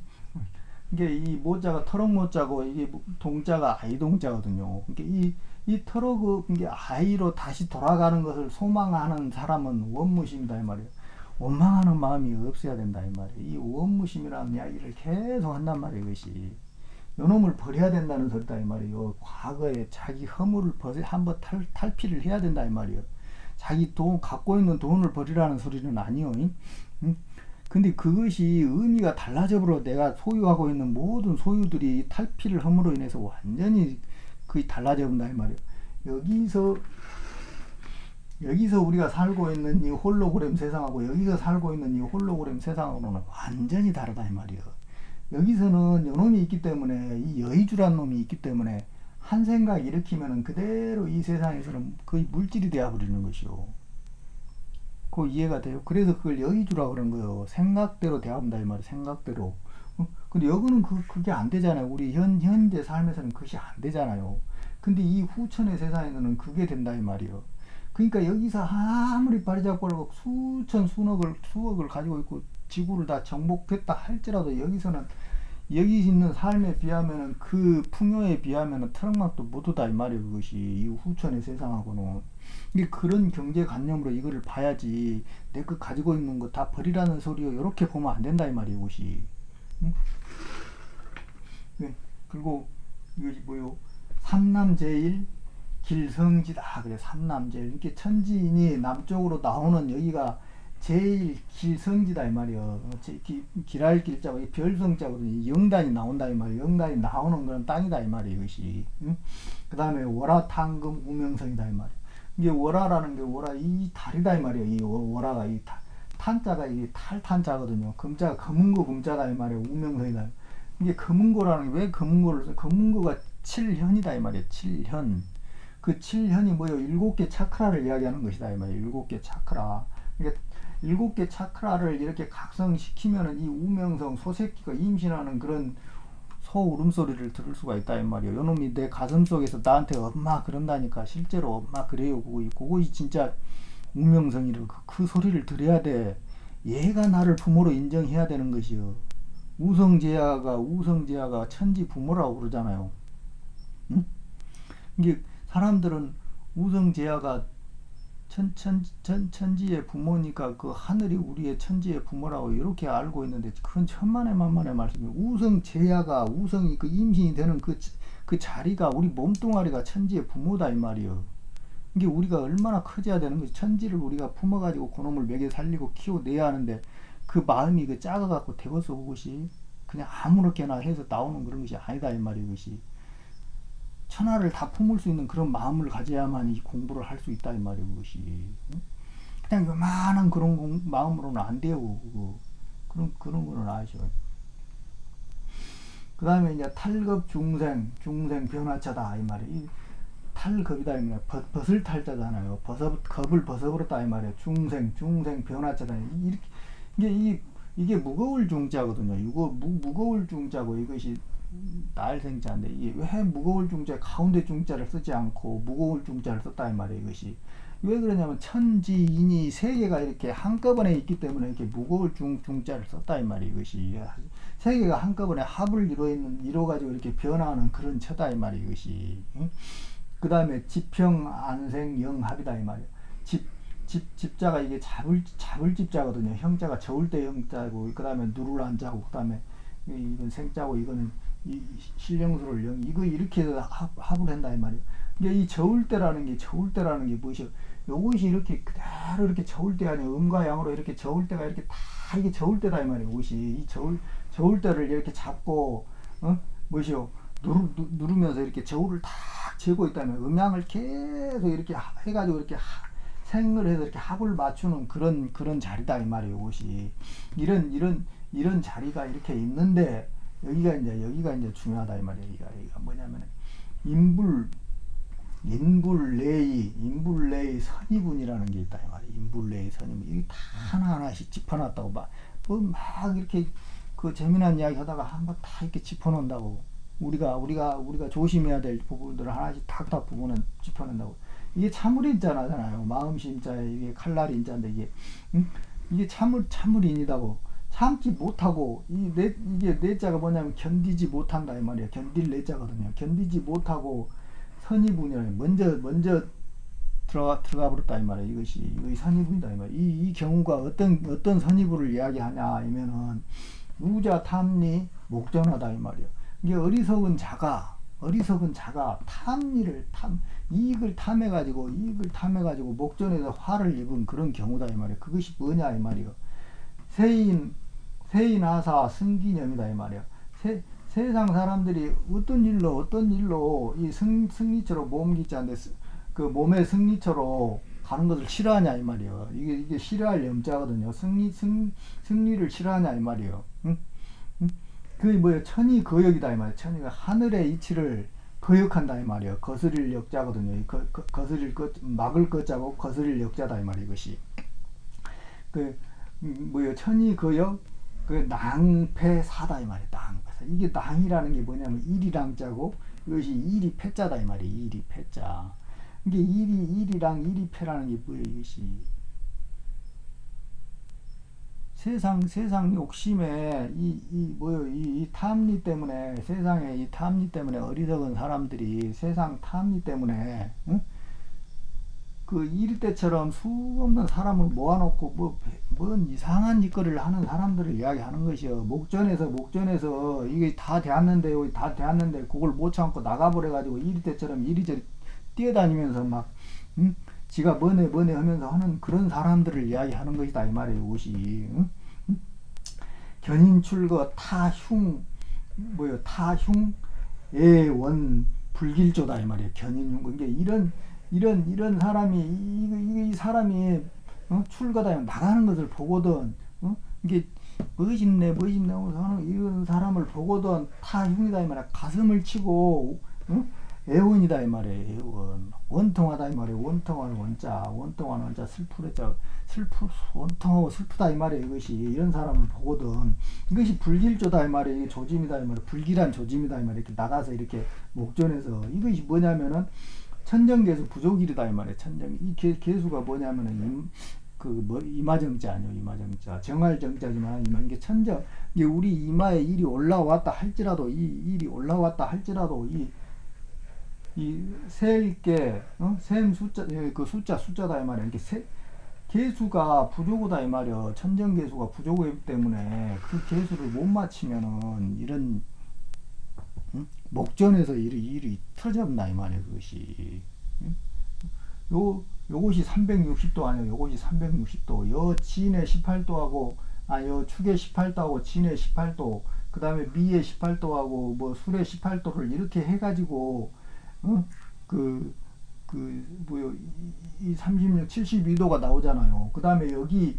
이게 이 모자가 터럭 모자고 이게 동자가 아이 동자거든요. 이게 이 터럭 이게 아이로 다시 돌아가는 것을 소망하는 사람은 원무심이다 이 말이에요. 원망하는 마음이 없어야 된다 이 말이에요. 이 원무심이라는 이야기를 계속 한단 말이에요. 이것이 요놈을 버려야 된다는 소리다 이 말이에요. 과거에 자기 허물을 한번 탈피를 해야 된다 이 말이에요. 자기 돈 갖고 있는 돈을 버리라는 소리는 아니요. 근데 그것이 의미가 달라져 버려. 내가 소유하고 있는 모든 소유들이 탈피를 함으로 인해서 완전히 그게 달라져 본다 이 말이에요. 여기서 우리가 살고 있는 이 홀로그램 세상하고 여기서 살고 있는 이 홀로그램 세상하고는 완전히 다르다 이 말이에요. 여기서는 요놈이 있기 때문에 이 여의주란 놈이 있기 때문에 한 생각 일으키면은 그대로 이 세상에서는 거의 물질이 되어버리는 것이요. 그 이해가 돼요? 그래서 그걸 여의주라고 그런 거예요. 생각대로 대한다 이 말이에요. 생각대로. 근데 여기는 그게 안 되잖아요. 우리 현재 삶에서는 그것이 안 되잖아요. 근데 이 후천의 세상에서는 그게 된다 이 말이에요. 그러니까 여기서 아무리 바리잡고라고 수억을 가지고 있고 지구를 다 정복했다 할지라도 여기서는 여기 있는 삶에 비하면은 그 풍요에 비하면은 트럭만도 못하다 이 말이에요. 그것이 이 후천의 세상하고는. 이게 그런 경제관념으로 이거를 봐야지 내 거 가지고 있는 거 다 버리라는 소리요. 이렇게 보면 안 된다 이 말이에요. 이것이. 응? 네. 그리고 이것이 뭐요? 삼남제일 길성지다 그래. 삼남제일. 이렇게 천지인이 남쪽으로 나오는 여기가 제일 길성지다 이 말이에요. 길할 길자고 별성자고 영단이 나온다 이 말이에요. 영단이 나오는 그런 땅이다 이 말이에요. 이것이. 응? 그 다음에 월화탕금 우명성이다 이 말이에요. 이게 월화라는 게 이 달이다 이 말이에요. 이 월화가 이 탄자가 이 탈탄자거든요. 금자가 검은고 금자다 이 말이에요. 우명성이다. 이게 검은고라는 게 왜 검은고를 써? 검은고가 칠현이다 이 말이에요. 칠현. 그 칠현이 뭐예요? 7개 차크라를 이야기하는 것이다 이 말이에요. 7개 차크라. 그러니까 7개 차크라를 이렇게 각성시키면은 이 우명성 소새끼가 임신하는 그런 소 울음소리를 들을 수가 있다 이 말이에요. 요놈이 내 가슴 속에서 나한테 엄마 그런다니까. 실제로 엄마 그래요. 그것이 진짜 우명성이를 그 소리를 들어야 돼. 얘가 나를 부모로 인정해야 되는 것이요. 우성제야가 천지 부모라고 그러잖아요. 응? 이게 사람들은 우성제야가 천지의 부모니까 그 하늘이 우리의 천지의 부모라고 이렇게 알고 있는데 그건 천만의 만만의 말씀이에요. 우성제야가 우성이 그 임신이 되는 그 자리가 우리 몸뚱아리가 천지의 부모다 이 말이에요. 이게 우리가 얼마나 커져야 되는 거지. 천지를 우리가 품어가지고 그놈을 먹여 살리고 키워내야 하는데 그 마음이 그 작아갖고 되고서 그것이 그냥 아무렇게나 해서 나오는 그런 것이 아니다 이 말이에요. 그것이 천하를 다 품을 수 있는 그런 마음을 가져야만 이 공부를 할 수 있다 이 말이에요. 그것이 그냥 요만한 그런 마음으로는 안 돼요. 그런 거는 아시죠. 그 다음에 이제 탈급 중생 변화차다 이 말이에요. 탈급이다 이 말이에요. 벗을 탈자잖아요. 겁을 벗어버렸다 이 말이에요. 중생 변화차다. 이게 무거울 중자거든요. 이거 무거울 중자고 이것이 날생자인데 이게 왜 무거울 중자 가운데 중자를 쓰지 않고 무거울 중자를 썼다 이 말이에요. 이것이 왜 그러냐면 천지인이 세 개가 이렇게 한꺼번에 있기 때문에 이렇게 무거울 중자를 썼다 이 말이에요. 이것이 세 개가 한꺼번에 합을 이루어가지고 이렇게 변화하는 그런 처다 이 말이에요. 이것이 그 다음에 지평 안생 영합이다 이 말이에요. 집자가 이게 잡을 집자거든요. 형자가 저울 때 형자고 그 다음에 누를 한자고 그 다음에 이건 생자고 이거는 이 신령수를 영 이거 이렇게 합을 한다 이 말이에요. 이게 이 저울 때라는 게 무엇이요? 요것이 이렇게 그대로 이렇게 저울 때 아니에요. 음과 양으로 이렇게 저울 때가 이렇게 다 이게 저울 때다 이 말이에요. 이것이 이 저울 때를 이렇게 잡고 무엇이요? 누르면서 이렇게 저울을 탁 재고 있다면 음양을 계속 이렇게 해가지고 이렇게 생을 해서 이렇게 합을 맞추는 그런 자리다 이 말이에요. 이것이 이런 자리가 이렇게 있는데 여기가 이제 중요하다 이 말이에요. 여기가 뭐냐면 인불레이 선이분이라는 게 있다 이 말이에요. 인불레이 선이분 이게 다 하나하나씩 짚어놨다고 막 이렇게 그 재미난 이야기 하다가 한번 다 이렇게 짚어놓는다고. 우리가 조심해야 될 부분들을 하나씩 탁탁 부분은 짚어낸다고. 이게 참을인자잖아요. 마음심자에 이게 칼날인자인데 이게 참을인이다고. 참지 못하고 이게 내자가 뭐냐면 견디지 못한다 이 말이야. 견딜 내자거든요. 견디지 못하고 선이분이라는 먼저 들어가 버렸다 이 말이야. 이것이 선이분이다 이 말이야. 이 경우가 어떤 선이분을 이야기하냐 하면은 무자 탐리 목전하다 이 말이야. 이게 어리석은 자가 이익을 탐해가지고 목전에서 화를 입은 그런 경우다 이 말이야. 그것이 뭐냐 이 말이야. 세인하사 승기념이다 이 말이야. 세상 사람들이 어떤 일로 이 승리처럼 몸기자인데 그 몸의 승리처럼 가는 것을 싫어하냐 이 말이에요. 이게 싫어할 염자거든요. 승리를 싫어하냐 이 말이에요. 응? 그 뭐예요? 천이 거역이다 이 말이에요. 천이가 하늘의 이치를 거역한다 이 말이에요. 거스릴 역자거든요. 거스릴 막을 것자고 거스릴 역자다 이 말이에요. 이것이 그 뭐예요? 천이 거역 그 낭패사다 이 말이에요. 낭패사. 이게 낭이라는 게 뭐냐면 일이랑 자고 이것이 일이 패자다 이 말이에요. 일이 패자. 이게 일이랑 일이 패라는 게 뭐예요? 이것이 세상 욕심에 이 탐리 때문에 세상에 이 탐리 때문에 어리석은 사람들이 세상 탐리 때문에 응? 그 이리 때처럼 수 없는 사람을 모아놓고 뭔 이상한 짓거리를 하는 사람들을 이야기하는 것이요. 목전에서 이게 다 되었는데 그걸 못 참고 나가버려가지고 이리 때처럼 이리저리 뛰어다니면서 막 지가 뭐네 하면서 하는 그런 사람들을 이야기하는 것이다 이 말이에요. 이것이 견인출거 타흉 예원 불길조다 이 말이에요. 견인흉 이게 이런 사람이 이 사람이 출가다 나가는 것을 보거든 이게 멋있네 하면서 이런 사람을 보거든 타흉이다 이 말이야. 가슴을 치고 애원이다 이 말이에요. 애원 원통하다 이 말이에요. 원통한 원자 원통하고 슬프다 이 말이에요. 이것이 이런 사람을 보거든 이것이 불길조다 이 말이에요. 이게 조짐이다 이 말이에요. 불길한 조짐이다 이 말이에요. 이렇게 나가서 이렇게 목전에서 이것이 뭐냐면은 천정계수 부족일이다 이 말이에요. 이 계수가 뭐냐면은 이마정자 아니요. 이마정자 정활정자지만 이게 천정 이게 우리 이마에 일이 올라왔다 할지라도 이 세일게 셈 숫자다 이 말이야. 이게 계수가 부족하다 이 말이야. 천정 계수가 부족하기 때문에 그 계수를 못 맞추면은 이런 목전에서 일이 틀어졌나 이 말이야. 그것이 요것이 360도 아니에요. 요것이 360도. 요 진의 18도하고 요 축의 18도하고 진의 18도 그 다음에 미의 18도하고 뭐 술의 18도를 이렇게 해가지고 이 36, 72도가 나오잖아요. 그 다음에 여기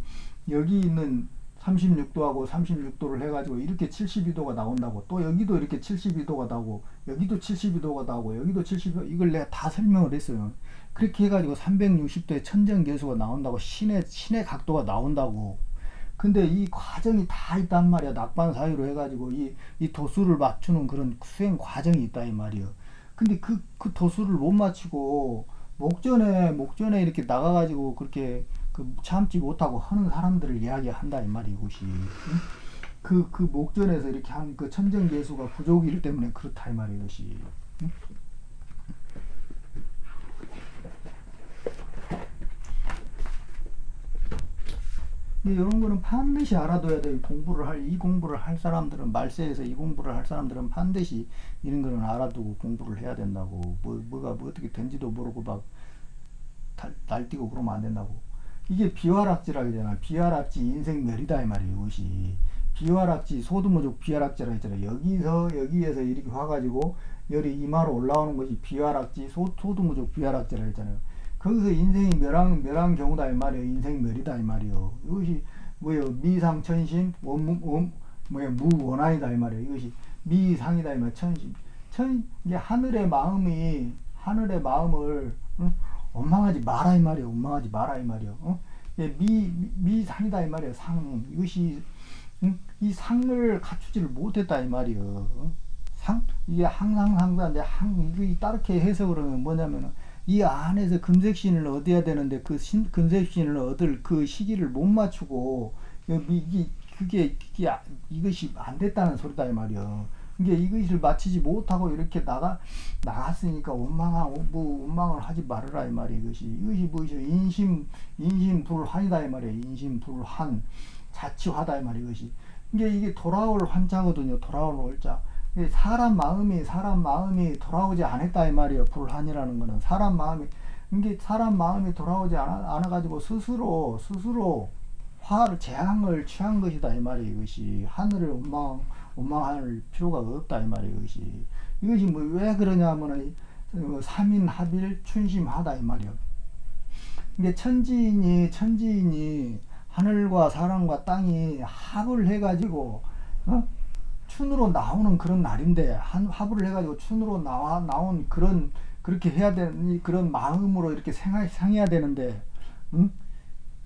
있는 36도하고 36도를 해가지고 이렇게 72도가 나온다고. 또 여기도 이렇게 72도가 나오고, 여기도 72도가 나오고, 여기도 72도, 이걸 내가 다 설명을 했어요. 그렇게 해가지고 360도의 천정계수가 나온다고, 신의 각도가 나온다고. 근데 이 과정이 다 있단 말이야. 낙반 사유로 해가지고 이 도수를 맞추는 그런 수행 과정이 있다 이 말이에요. 근데 그 도수를 못 맞추고 목전에 이렇게 나가가지고 그렇게 참지 못하고 하는 사람들을 이야기한다 이 말이 이것이. 그 목전에서 이렇게 한 그 천정계수가 부족이기 때문에 그렇다 이 말이 이것이. 이런 거는 반드시 알아둬야 돼. 이 공부를 할 사람들은, 말세에서 이 공부를 할 사람들은 반드시 이런 거는 알아두고 공부를 해야 된다고. 뭐가 어떻게 된지도 모르고 막 날뛰고 그러면 안 된다고. 이게 비활악지라 그러잖아. 비활악지 인생멸이다 이 말이에요. 이것이 비화락지 소두무족 비화락지라 했잖아요. 여기에서 이렇게 와가지고 열이 이마로 올라오는 것이 비화락지 소두무족 비화락지라 했잖아요. 거기서 인생이 멸한 경우다 이 말이에요. 인생 멸이다 이 말이에요. 이것이 뭐예요? 미상천신 무원한이다 이 말이에요. 이것이 미상이다 이 말이에요. 이게 하늘의 마음을 원망하지 마라 이 말이에요. 원망하지 마라 이 말이에요. 미상이다 이 말이에요. 이것이 이 상을 갖추지를 못했다 이 말이에요. 이게 항상인데 이거 따르게 해석을 하면 뭐냐면은 이 안에서 금색신을 얻어야 되는데 그 금색신을 얻을 그 시기를 못 맞추고 이것이 안 됐다는 소리다 이 말이에요. 이게 이것을 마치지 못하고 이렇게 나갔으니까 원망을 하지 말아라 이 말이에요. 이것이 뭐죠? 인심불환이다 이 말이에요. 인심불환 자치화다 이 말이에요. 이게 돌아올 환자거든요. 돌아올 월자. 사람 마음이 돌아오지 않았다 이 말이에요. 불환이라는 거는 사람 마음이 돌아오지 않아가지고 스스로 재앙을 취한 것이다 이 말이에요. 이것이 하늘을 원망할 필요가 없다 이 말이에요. 이것이 뭐 왜 그러냐면은 삼인합일 춘심하다 이 말이에요. 이게 천지인이 하늘과 사람과 땅이 합을 해가지고 춘으로 나오는 그런 날인데 합을 해가지고 춘으로 나온 그렇게 해야 되는 그런 마음으로 이렇게 생해야 되는데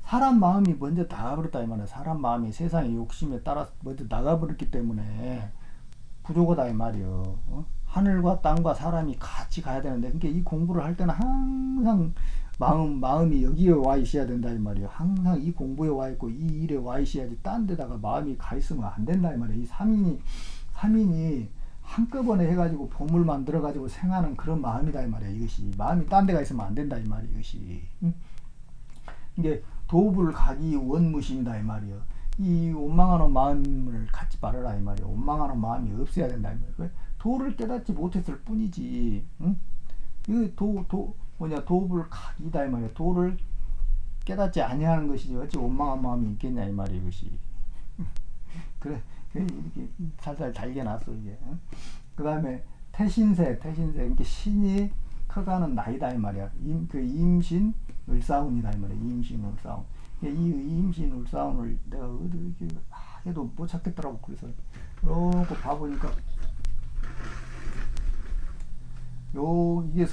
사람 마음이 먼저 나가버렸다 이 말이야. 사람 마음이 세상의 욕심에 따라서 먼저 나가버렸기 때문에 부족하다 이 말이요. 하늘과 땅과 사람이 같이 가야 되는데 그러니까 이 공부를 할 때는 항상 마음이 여기에 와 있어야 된다 이 말이에요. 항상 이 공부에 와 있고 이 일에 와 있어야지 딴 데다가 마음이 가 있으면 안 된다 이 말이에요. 이 삼인이 한꺼번에 해가지고 보물 만들어가지고 생하는 그런 마음이다 이 말이에요. 이것이 마음이 딴 데가 있으면 안 된다 이 말이에요. 이것이 이게 도불각이 원무심이다 이 말이에요. 이 원망하는 마음을 갖지 말아라 이 말이에요. 원망하는 마음이 없어야 된다 이 말이에요. 도를 깨닫지 못했을 뿐이지. 이거 도불각이다 이 말이에요. 도를 깨닫지 아니하는 것이지 어찌 원망한 마음이 있겠냐 이 말이에요. 이것이 그래 이렇게 살살 달겨놨어 이게. 그 다음에 태신세 이렇게 신이 커가는 나이다 이 말이야. 임신 을사운이다 이 말이야. 임신 을사운. 이 임신 을사운을 내가 어디 이렇게 해도 못 찾겠더라고. 그래서 이렇게 봐보니까 이게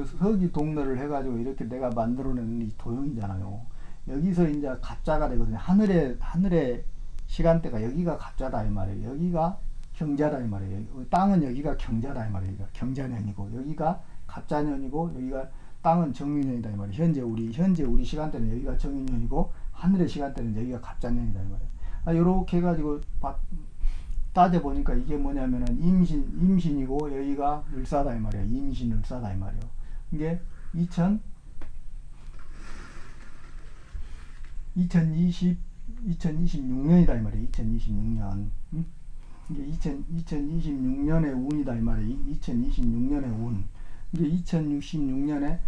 서기 동래를 해가지고 이렇게 내가 만들어낸 이 도형이잖아요. 여기서 이제 갑자가 되거든요. 하늘의 시간대가 여기가 갑자다 이 말이에요. 여기가 경자다 이 말이에요. 땅은 여기가 경자다 이 말이에요. 여기가 경자년이고 여기가 갑자년이고 여기가 땅은 정유년이다 이 말이에요. 현재 우리 시간대는 여기가 정유년이고 하늘의 시간대는 여기가 갑자년이다 이 말이에요. 이렇게 해가지고 따져보니까 이게 뭐냐면은 임신이고 여기가 을사다 이 말이에요. 임신 을사다 이 말이에요. 이게 2026년이다 이 말이에요. 2026년. 이게 2026년의 운이다 이 말이에요. 2026년의 운. 이게 2066년에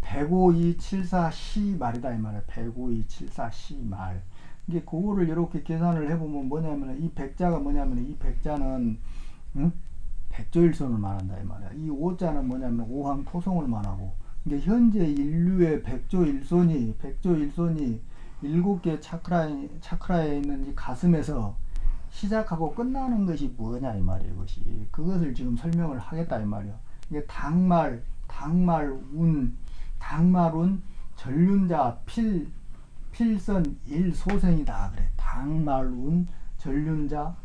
15274시 말이다 이 말이에요. 15274시 말. 이게 그거를 이렇게 계산을 해보면 뭐냐면 이 백자가 뭐냐면 이 백자는 백조일손을 말한다 이 말이야. 이 오자는 뭐냐면 오황토성을 말하고 이게 현재 인류의 백조일손이 7개 차크라에 있는 이 가슴에서 시작하고 끝나는 것이 뭐냐 이 말이에요. 그것을 지금 설명을 하겠다 이 말이에요. 이게 당말운 전륜자 필선 일소생이다 그래. 당말운 전륜자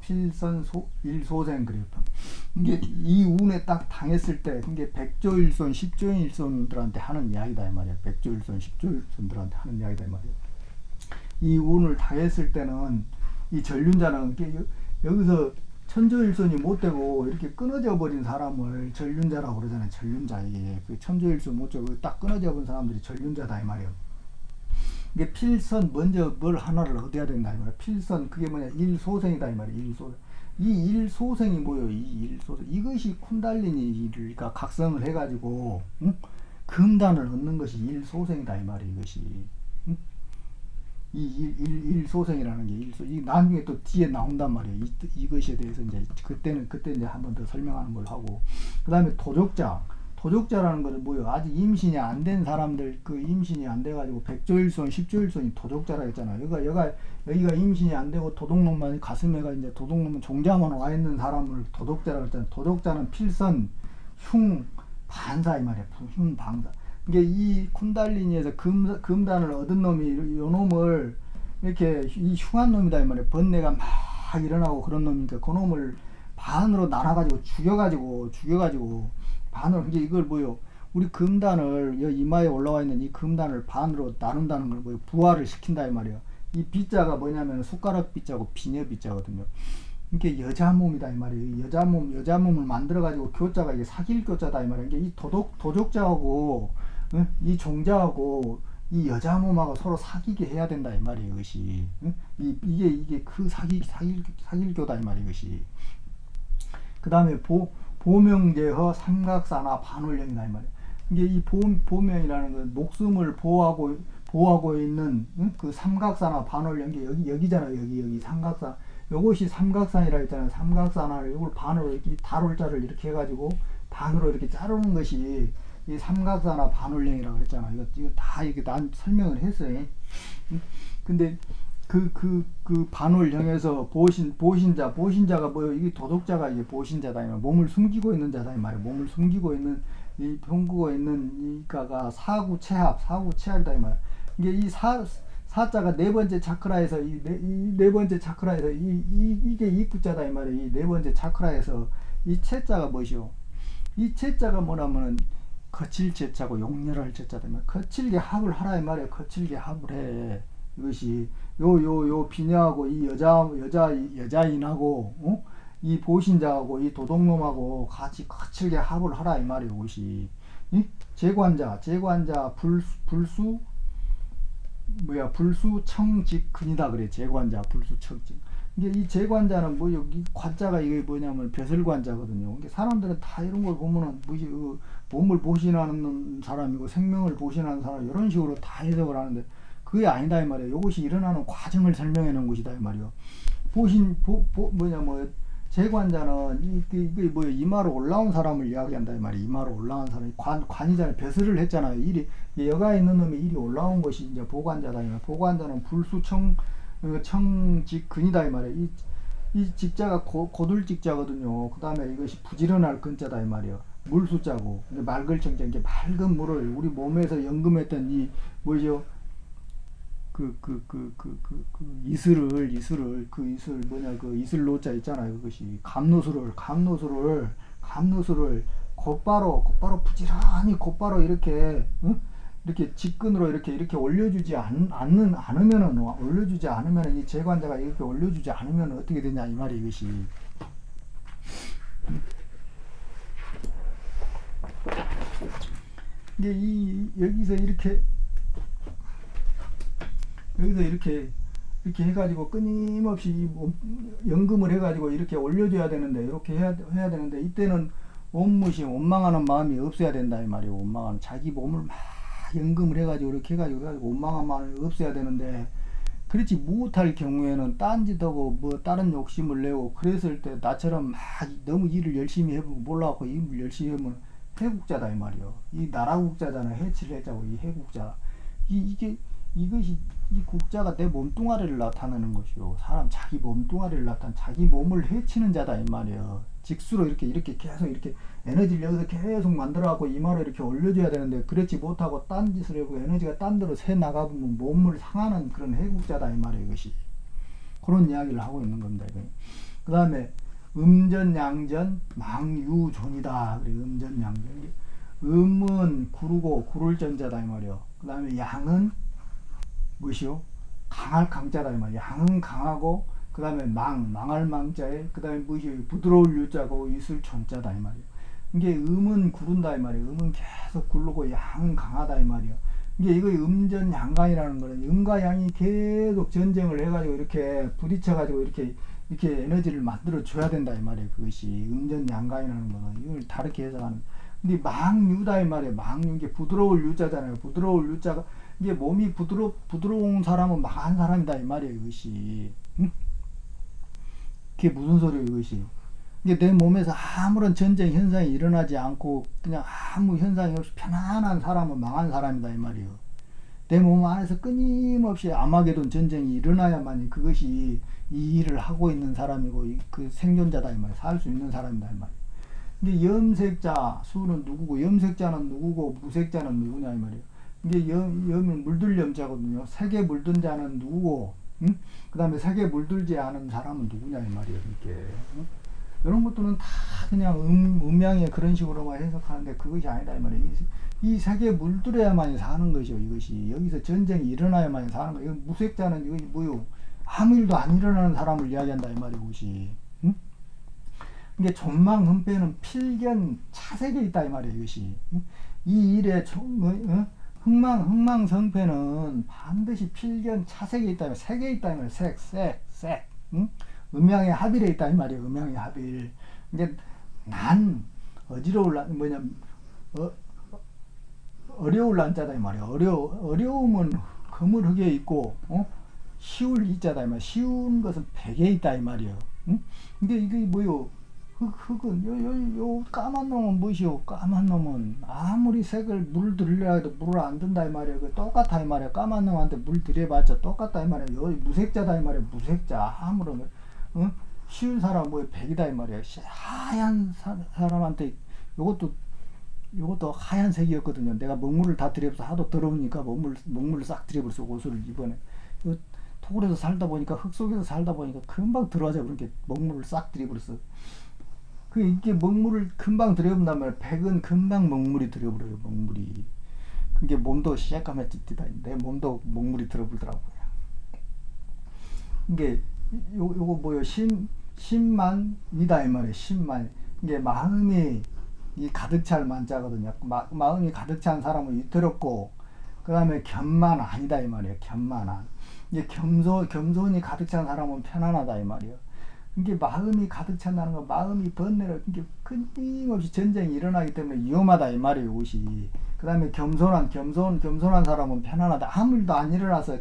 필선 일소생 그래요. 이게 이 운에 딱 당했을 때 이게 백조일손 10조일손들한테 하는 이야기다 이 말이야. 백조일손 10조일손들한테 하는 이야기다 이 말이야. 이 운을 당했을 때는 이 전륜자는 여기서 천조일손이 못되고 이렇게 끊어져 버린 사람을 전륜자라고 그러잖아요. 전륜자. 이게 그 천조일손 못되고 딱 끊어져 버린 사람들이 전륜자다 이 말이에요. 이게 필선 먼저 뭘 하나를 얻어야 된다 이 말이야. 필선 그게 뭐냐 일소생이다 이 말이야. 일소생. 이 일소생이 뭐예요? 이 일소생. 이것이 쿤달리니가 각성을 해가지고 금단을 얻는 것이 일소생이다 이 말이야. 이것이. 이 일소생이라는 게 이 나중에 또 뒤에 나온단 말이에요. 이것에 대해서 이제 그때 이제 한 번 더 설명하는 걸 하고, 그 다음에 도족자라는 것은 뭐예요? 아직 임신이 안 된 사람들, 그 임신이 안 돼가지고 백조일손, 십조일손이 도족자라 했잖아요. 여기가 임신이 안 되고 도둑놈만 가슴에가 이제 도둑놈은 종자만 와 있는 사람을 도족자라고 했잖아요. 도족자는 필선, 흉, 반사 이 말이에요. 흉, 반사. 이게 이 쿤달리니에서 금단을 얻은 놈이 요 놈을 이렇게 이 흉한 놈이다 이 말이에요. 번뇌가 막 일어나고 그런 놈이니까 그 놈을 반으로 나눠가지고 죽여가지고 반으로 이제 이걸 뭐요? 우리 금단을 이마에 올라와 있는 이 금단을 반으로 나눈다는 걸 뭐요? 부활을 시킨다 이 말이에요. 이 비자가 뭐냐면 숟가락 비자고 비녀 비자거든요. 이게 여자 몸이다 이 말이에요. 여자 몸을 만들어 가지고 교자가 이게 사귈 교자다 이 말이에요. 이게 이 도족자하고 이 종자하고 이 여자 몸하고 서로 사귀게 해야 된다 이 말이에요. 이것이 이게 그 사귈 교다 이 말이에요. 이것이. 그 다음에 보명제허 삼각사나 반월령이다 이 말이에요. 이게 이 보명이라는 건 목숨을 보호하고 있는 그 삼각사나 반월령 게 여기잖아요. 여기 삼각사. 요것이 삼각산이라 했잖아요. 삼각산을 이걸 반으로 이렇게 달올자를 이렇게 해가지고 반으로 이렇게 자르는 것이 이 삼각사나 반월령이라고 그랬잖아요. 이거 다 이렇게 난 설명을 했어요. 근데 그 반월령에서 보신자가 뭐예요? 이게 도덕자가 이게 보신자다. 몸을 숨기고 있는 자다 이 말이에요. 몸을 숨기고 있는 이 병구고 있는 이가가 사구체합이다 이 말이에요. 이게 이 사자가 네 번째 차크라에서 네 번째 차크라에서 이게 입구자다 이 말이에요. 이 네 번째 차크라에서 이 채자가 뭐시오? 이 채자가 뭐냐면은 거칠 채자고 용렬할 채자다 이 말이에요. 거칠게 합을 하라 이 말이에요. 거칠게 합을 해. 이것이 요 비녀하고 이 여자인하고 이 보신자하고 이 도둑놈하고 같이 거칠게 합을 하라 이 말이에요. 이것이 재관자 불수 청직근이다 그래. 재관자 불수청직. 이게 이 재관자는 뭐 여기 관자가 이게 뭐냐면 벼슬관자거든요. 이게 사람들은 다 이런 걸 보면은 몸을 보신하는 사람이고 생명을 보신하는 사람 이런 식으로 다 해석을 하는데 그게 아니다 이 말이에요. 이것이 일어나는 과정을 설명해 놓은 것이다 이 말이에요. 재관자는 이게 뭐예요? 이마로 올라온 사람을 이야기한다 이 말이에요. 이마로 올라온 사람이 관이잖아요. 벼슬을 했잖아요. 여가에 있는 놈이 일이 올라온 것이 이제 보관자다 이 말이에요. 보관자는 불수청직근이다 이 말이에요. 이 직자가 고들 직자거든요. 그 다음에 이것이 부지런할 근자다 이 말이에요. 물수자고 맑을 청자 이게 맑은 물을 우리 몸에서 연금했던 이 뭐죠? 이슬을 이슬로자 있잖아요. 그것이 감노수를 곧바로 부지런히 곧바로 이렇게 이렇게 직근으로 이렇게 올려주지 않으면은 이 재관자가 이렇게 올려주지 않으면 어떻게 되냐 이 말이 이것이. 이게 여기서 이렇게 해가지고 끊임없이 연금을 해가지고 이렇게 올려줘야 되는데 이렇게 해야 되는데 이때는 원망하는 마음이 없어야 된다 이 말이에요. 원망하는 자기 몸을 막 연금을 해가지고 이렇게 해가지고 원망한 마음이 없어야 되는데 그렇지 못할 경우에는 딴짓하고 뭐 다른 욕심을 내고 그랬을 때 나처럼 막 너무 일을 열심히 해보고 몰라갖고 일을 열심히 하면 해국자다 이 말이에요. 이 나라국자잖아. 해치를 했자고 이 해국자. 이것이 이 국자가 내 몸뚱아리를 나타내는 것이요. 사람 자기 몸뚱아리를 자기 몸을 해치는 자다 이 말이에요. 직수로 이렇게 계속 이렇게 에너지를 여기서 계속 만들어갖고 이마로 이렇게 올려줘야 되는데 그렇지 못하고 딴 짓을 하고 에너지가 딴 데로 새 나가보면 몸을 상하는 그런 해국자다 이 말이에요. 이것이 그런 이야기를 하고 있는 겁니다. 그 다음에 음전양전 망유존이다. 그래 음전양전. 음은 구르고 구를 전자다 이 말이에요. 그 다음에 양은 무엇이요? 강할 강자다 이 말이에요. 양은 강하고 그 다음에 망할 망자에 그 다음에 무엇이 부드러울 유자고 이슬 존자다 이 말이에요. 이게 음은 구른다 이 말이에요. 음은 계속 구르고 양은 강하다 이 말이에요. 이거 음전양간이라는 거는 음과 양이 계속 전쟁을 해가지고 이렇게 부딪혀가지고 이렇게 에너지를 만들어 줘야 된다 이 말이에요. 그것이 음전양간이라는 거는 이걸 다르게 해석하는. 근데 망유다 이 말이에요. 망유 이게 부드러울 유자잖아요. 부드러울 유자가 이게 몸이 부드러운 사람은 망한 사람이다 이 말이에요 이것이. 응? 그게 무슨 소리예요 이것이. 이게 내 몸에서 아무런 전쟁 현상이 일어나지 않고 그냥 아무 현상이 없이 편안한 사람은 망한 사람이다 이 말이에요. 내 몸 안에서 끊임없이 아마게돈 전쟁이 일어나야만 그것이 이 일을 하고 있는 사람이고 그 생존자다 이 말이에요. 살 수 있는 사람이다 이 말이에요. 근데 염색자 수는 누구고 염색자는 누구고 무색자는 누구냐 이 말이에요. 이게 염은 물들 염자거든요. 색에 물든 자는 누구고, 응? 그 다음에 색에 물들지 않은 사람은 누구냐 이 말이에요. 이게 응? 이런 것들은 다 그냥 음양에 그런 식으로만 해석하는데 그것이 아니다 이 말이에요. 이 색에 물들어야만 사는 것이요. 이것이 여기서 전쟁이 일어나야만 사는 거예요. 무색자는 이것이 뭐요? 아무 일도 안 일어나는 사람을 이야기한다 이 말이에요. 이것이. 응? 이게 존망 흠패는 필견 차색에 있다 이 말이에요. 이것이. 이 일에 흥망성패는 반드시 필견 차색에 있다. 색에 있다 이 말이에요. 색. 응? 음양의 합일에 있다 이 말이에요. 음양의 합일. 이게 난 어지러울 난 뭐냐 어려울 난자다 이 말이에요. 어려움은 거물흑에 있고 쉬울 이자다 이 말이에요. 쉬운 것은 백에 있다 이 말이에요. 응? 근데 이게 뭐요? 흑은 요 까만 놈은 무엇이요? 까만 놈은 아무리 색을 물 들려야 해도 물을 안 든다 이 말이에요. 똑같아 이 말이에요. 까만 놈한테 물 들여봤자 똑같다 이 말이에요. 요 무색자다 이 말이에요. 무색자 아무런 쉬운 사람 뭐 백이다 이 말이에요. 하얀 사람한테 요것도 하얀색이었거든요. 내가 먹물을 다 들여서 하도 더러우니까 먹물을 싹 들여버려서 옷을 이번에 토굴에서 살다 보니까 흙 속에서 살다 보니까 금방 들어와서 그렇게 먹물을 싹 들여버렸어. 이게 먹물을 금방 들여본단 말이야. 백은 금방 먹물이 들여버려요. 먹물이. 그게 몸도 시작하면 찌띠다. 내 몸도 먹물이 들어버리더라고요. 이게 요거 뭐요? 신만이다 이 말이에요. 신만. 이게 마음이 이 가득 찰 만자거든요. 마음이 가득 찬 사람은 위태롭고 그 다음에 견만 아니다 이 말이에요. 견만한. 이게 겸손이 가득 찬 사람은 편안하다 이 말이에요. 이게 마음이 가득 찬다는 거, 마음이 번뇌로 이게 끊임없이 전쟁이 일어나기 때문에 위험하다 이 말이에요. 옷이. 그 다음에 겸손한 사람은 편안하다. 아무 일도 안 일어나서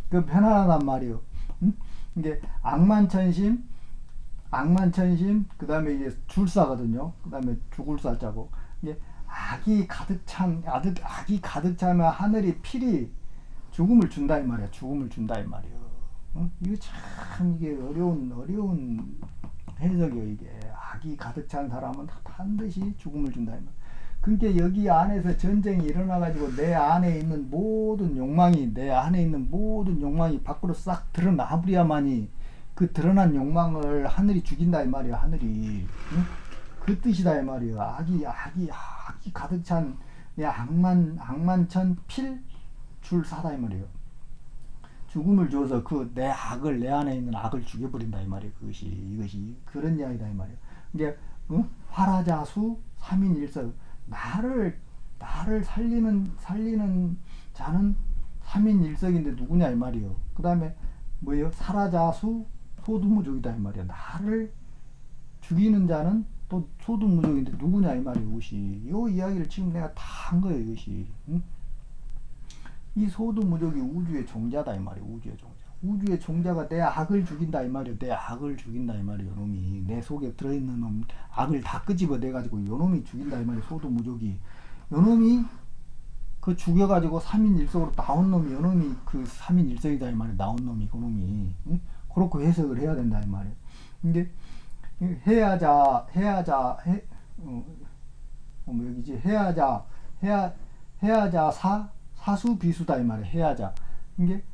그 편안하단 말이에요. 응? 이게 악만천심, 그 다음에 이게 줄사거든요. 그 다음에 죽을 사자고. 이게 악이 가득 차면 하늘이 필히 죽음을 준다 이 말이야. 죽음을 준다 이 말이야. 이거 참 이게 어려운 해석이요. 이게 악이 가득 찬 사람은 반드시 죽음을 준다 이 말이야. 그러니까 여기 안에서 전쟁이 일어나가지고 내 안에 있는 모든 욕망이 밖으로 싹 드러나버려야만이 그 드러난 욕망을 하늘이 죽인다 이 말이야. 하늘이. 응? 그 뜻이다 이 말이야. 악이 가득 찬 악만천 필줄사다 이 말이에요. 죽음을 줘서 내 안에 있는 악을 죽여버린다 이 말이에요. 이것이 그런 이야기다 이 말이에요. 이게 화라자수 삼인일석 나를 살리는 자는 삼인일석인데 누구냐 이 말이에요. 그 다음에 뭐예요? 사라자수 소두무족이다 이 말이에요. 나를 죽이는 자는 또 소두무족인데 누구냐 이 말이에요. 이것이 요 이야기를 지금 내가 다 한 거예요. 이것이. 응? 이 소두무족이 우주의 종자다 이 말이에요. 우주의 종자가 내 악을 죽인다 이 말이에요. 내 악을 죽인다 이 말이에요. 놈이 내 속에 들어있는 놈 악을 다 끄집어내가지고 요 놈이 죽인다 이 말이에요. 소두무족이 요 놈이 그 죽여가지고 3인일석으로 나온 놈이 요 놈이 그 3인일석이다 이 말이에요. 나온 놈이 그 놈이. 응? 그렇게 해석을 해야 된다 이 말이에요. 근데 여기지 해야자 사수 비수다 이 말이에요. 해야자. 이게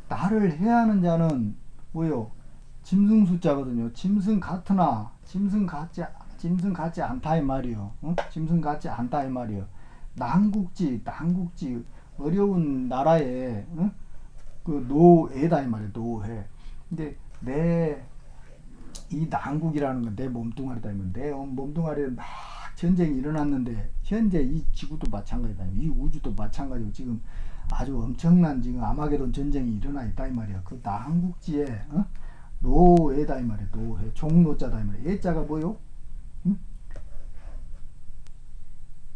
나를 해하는 자는 뭐요? 짐승 숫자거든요. 짐승 같으나 짐승 같지 않다 이 말이에요. 응? 짐승 같지 않다 이 말이에요. 난국지 어려운 나라에 응? 그 노예다 이 말이에요. 노예. 근데 이 난국이라는 건 내 몸뚱아리다. 내 몸뚱아리에 막 전쟁이 일어났는데 현재 이 지구도 마찬가지다. 이 우주도 마찬가지고 지금 아주 엄청난 지금 아마게돈 전쟁이 일어나 있다 이 말이야. 그 난국지에 노예다 이 말이야. 노예 종노자다 이 말이야. 예자가 뭐요? 응?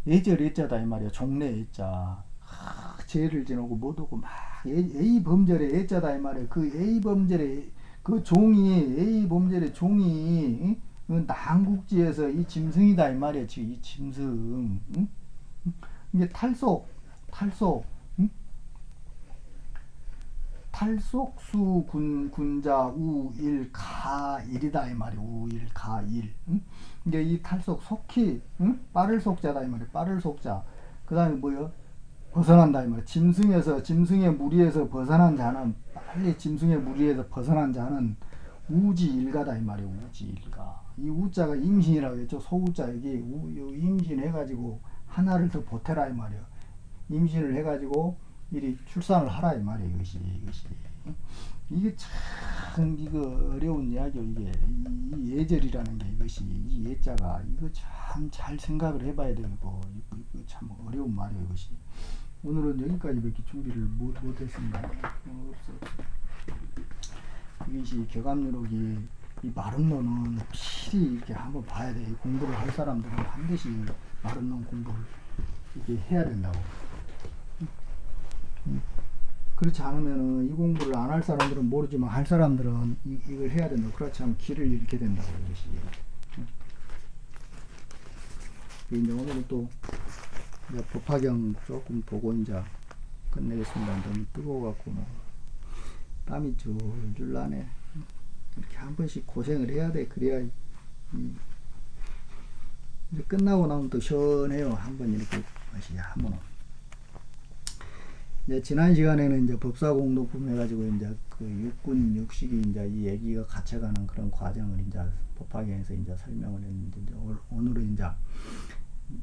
예절 예자다 이 말이야. 종래 예자. 죄를 지내고 못하고 막 A 범절에 애자다 이 말이야. 그 A 범절에 그 종이 A 범절의 종이 남국지에서 이 짐승이다 이 말이야. 지금 이 짐승. 응? 이게 탈속 응? 탈속수 군자 우일 가일이다 이 말이야. 우일 가일. 응? 이게 이 탈속 속히 응? 빠를 속자다 이 말이야. 빠를 속자. 그 다음에 뭐요? 벗어난다 이 말이야. 짐승의 무리에서 벗어난 자는 빨리 짐승의 무리에서 벗어난 자는 우지일가다 이 말이야. 우지일가. 이 우자가 임신이라고 했죠. 소우자 여기 임신해가지고 하나를 더 보태라 이 말이야. 임신을 해가지고 이리 출산을 하라 이 말이야. 이것이 이게 참 이거 어려운 이야기요. 이게 이 예절이라는 게 이것이 이 예자가 이거 참 잘 생각을 해봐야 되고 이거 참 어려운 말이에요. 이것이 오늘은 여기까지밖에 준비를 못했습니다. 없어. 이것이 격암유록이 이 마름노는 필히 이렇게 한번 봐야 돼. 공부를 할 사람들은 반드시 마름노 공부를 이렇게 해야 된다고. 그렇지 않으면은 이 공부를 안 할 사람들은 모르지만 할 사람들은 이걸 해야 된다. 그렇지 않으면 길을 잃게 된다고 이것이. 이제 오늘은 또 이제 법화경 조금 보고 이제 끝내겠습니다. 너무 뜨거워갖고 뭐 땀이 줄줄 나네. 이렇게 한 번씩 고생을 해야 돼. 그래야 이제 끝나고 나면 또 시원해요. 한번 이렇게 다시 한번. 이제 지난 시간에는 이제 법사공동품 해가지고 이제 그 육군 육식이 이제 이 얘기가 갇혀가는 그런 과정을 이제 법화경에서 이제 설명을 했는데 이제 오늘은 이제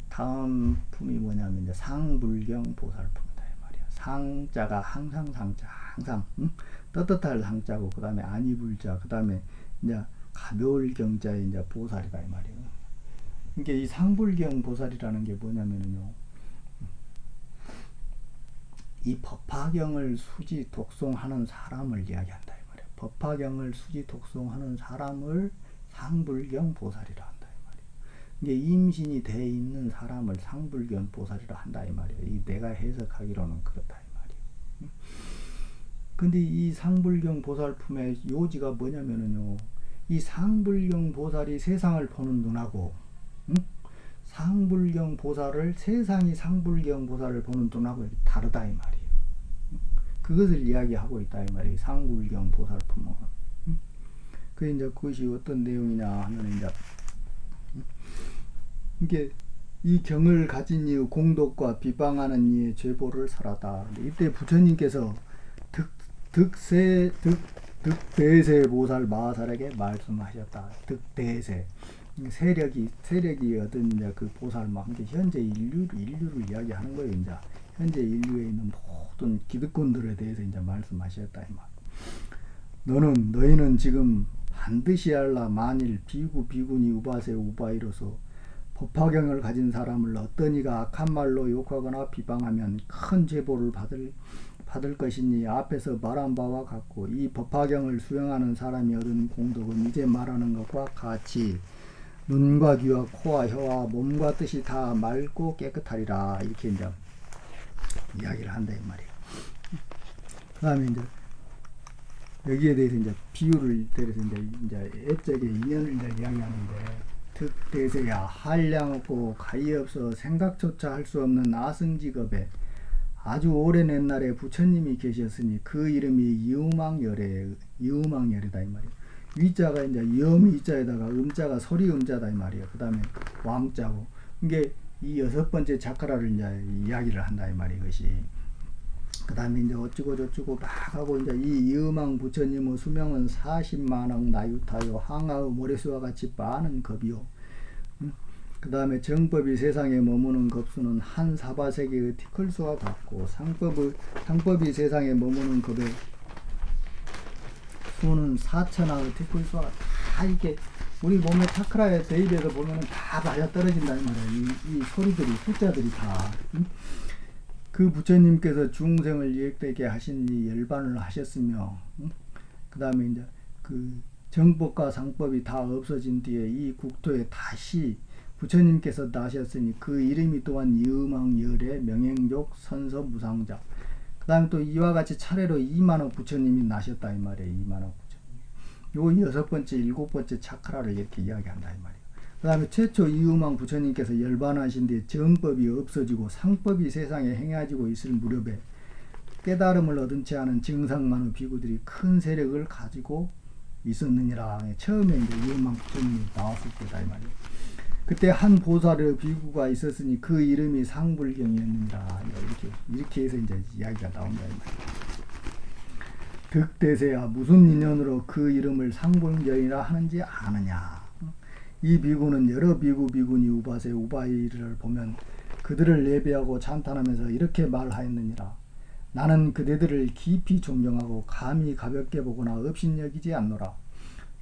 다음 품이 뭐냐면 이제 상불경 보살품이다 이 말이야. 상자가 항상 상자 항상 떳떳할 상자고 그 다음에 안이불자 그 다음에 이제 가벼울 경자의 이제 보살이다 이 말이야. 이게 이 상불경 보살이라는 게 뭐냐면요. 이 법화경을 수지 독송하는 사람을 이야기한다 이 말이야. 법화경을 수지 독송하는 사람을 상불경 보살이라 한다 이 말이야. 이게 임신이 돼 있는 사람을 상불경 보살이라 한다 이 말이야. 이 내가 해석하기로는 그렇다 이 말이야. 근데 이 상불경 보살품의 요지가 뭐냐면은요. 이 상불경 보살이 세상을 보는 눈하고 상불경 보살을 세상이 상불경 보살을 보는 눈하고 다르다 이 말이에요. 그것을 이야기하고 있다 이 말이에요. 상불경 보살품은. 그 이제 그것이 어떤 내용이냐 하면 이제 이게 이 경을 가진 이의 공덕과 비방하는 이의 죄보를 살았다. 이때 부처님께서 득대세 보살 마살에게 말씀하셨다. 득대세. 세력이 얻은 이제 그 보살과 함께 현재 인류를 이야기하는 거예요. 이제 현재 인류에 있는 모든 기득권들에 대해서 이제 말씀하셨다 이 말. 너희는 지금 반드시 알라. 만일 비구니 우바세 우바이로서 법화경을 가진 사람을 어떤 이가 악한 말로 욕하거나 비방하면 큰 제보를 받을 것이니 앞에서 말한 바와 같고 이 법화경을 수행하는 사람이 얻은 공덕은 이제 말하는 것과 같이 눈과 귀와 코와 혀와 몸과 뜻이 다 맑고 깨끗하리라. 이렇게 이제 이야기를 한다 이 말이에요. 그 다음에 이제 여기에 대해서 이제 비유를 때려서 이제 애적의 인연을 이제 이야기하는데 득대세야 한량 없고 가히 없어 생각조차 할 수 없는 아승직업에 아주 오랜 옛날에 부처님이 계셨으니 그 이름이 유망열이다 이 말이에요. 위자가 이제 위자에다가 음자가 소리 음자다 이 말이에요. 그 다음에 왕자고 이게 이 여섯 번째 자카라를 이제 이야기를 한다 이 말이에요. 이것이 그 다음에 이제 어쩌고 저쩌고 막 하고 이제 이 이음왕 부처님의 수명은 40만억 나유타요 항아의 모래수와 같이 많은 겁이요. 그 다음에 정법이 세상에 머무는 겁수는 한 사바세계의 티클수와 같고 상법이 세상에 머무는 겁의 수는 4천하의 티클수와 다 이렇게 우리 몸의 차크라의 대입에서 보면은 다 맞아 떨어진다는 말이에요. 이 소리들이 숫자들이 다. 그 부처님께서 중생을 유익되게 하신 이 열반을 하셨으며, 그 다음에 이제 그 정법과 상법이 다 없어진 뒤에 이 국토에 다시 부처님께서 나셨으니 그 이름이 또한 이음왕열의 명행족 선서무상자. 그 다음에 또 이와 같이 차례로 이만호 부처님이 나셨다 이 말이에요. 이만호 부처님. 요 6번째, 7번째 차크라를 이렇게 이야기한다 이 말이에요. 그 다음에 최초 이음왕 부처님께서 열반하신 뒤에 정법이 없어지고 상법이 세상에 행해지고 있을 무렵에 깨달음을 얻은 채 하는 증상만의 비구들이 큰 세력을 가지고 있었느니라. 처음에 이제 이음왕 부처님이 나왔을 때다 이 말이에요. 그때 한 보살의 비구가 있었으니 그 이름이 상불경이었느니라. 이렇게 해서 이제 이야기가 나온다 이 말이에요. 득대세야 무슨 인연으로 그 이름을 상불경이라 하는지 아느냐. 이 비구는 여러 비구 비구니 우바세 우바이를 보면 그들을 예배하고 찬탄하면서 이렇게 말하였느니라. 나는 그대들을 깊이 존경하고 감히 가볍게 보거나 업신여기지 않노라.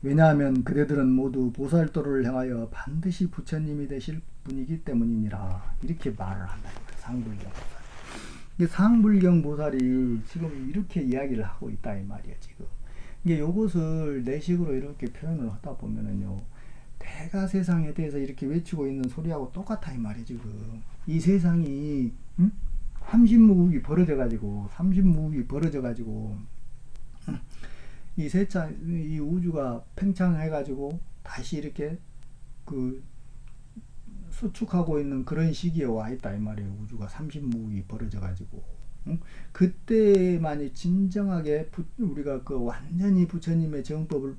왜냐하면 그대들은 모두 보살도를 향하여 반드시 부처님이 되실 분이기 때문이니라. 이렇게 말을 한다. 상불경 보살. 상불경 보살이 지금 이렇게 이야기를 하고 있다 이 말이야 지금. 이게 요것을 내식으로 이렇게 표현을 하다 보면은요, 대가 세상에 대해서 이렇게 외치고 있는 소리하고 똑같아 이 말이야 지금. 이 세상이 삼신무국이 벌어져가지고 이 우주가 팽창해가지고 다시 이렇게 그 수축하고 있는 그런 시기에 와 있다 이 말이에요. 우주가 삼신무국이 벌어져가지고 그때만이 진정하게 우리가 그 완전히 부처님의 정법을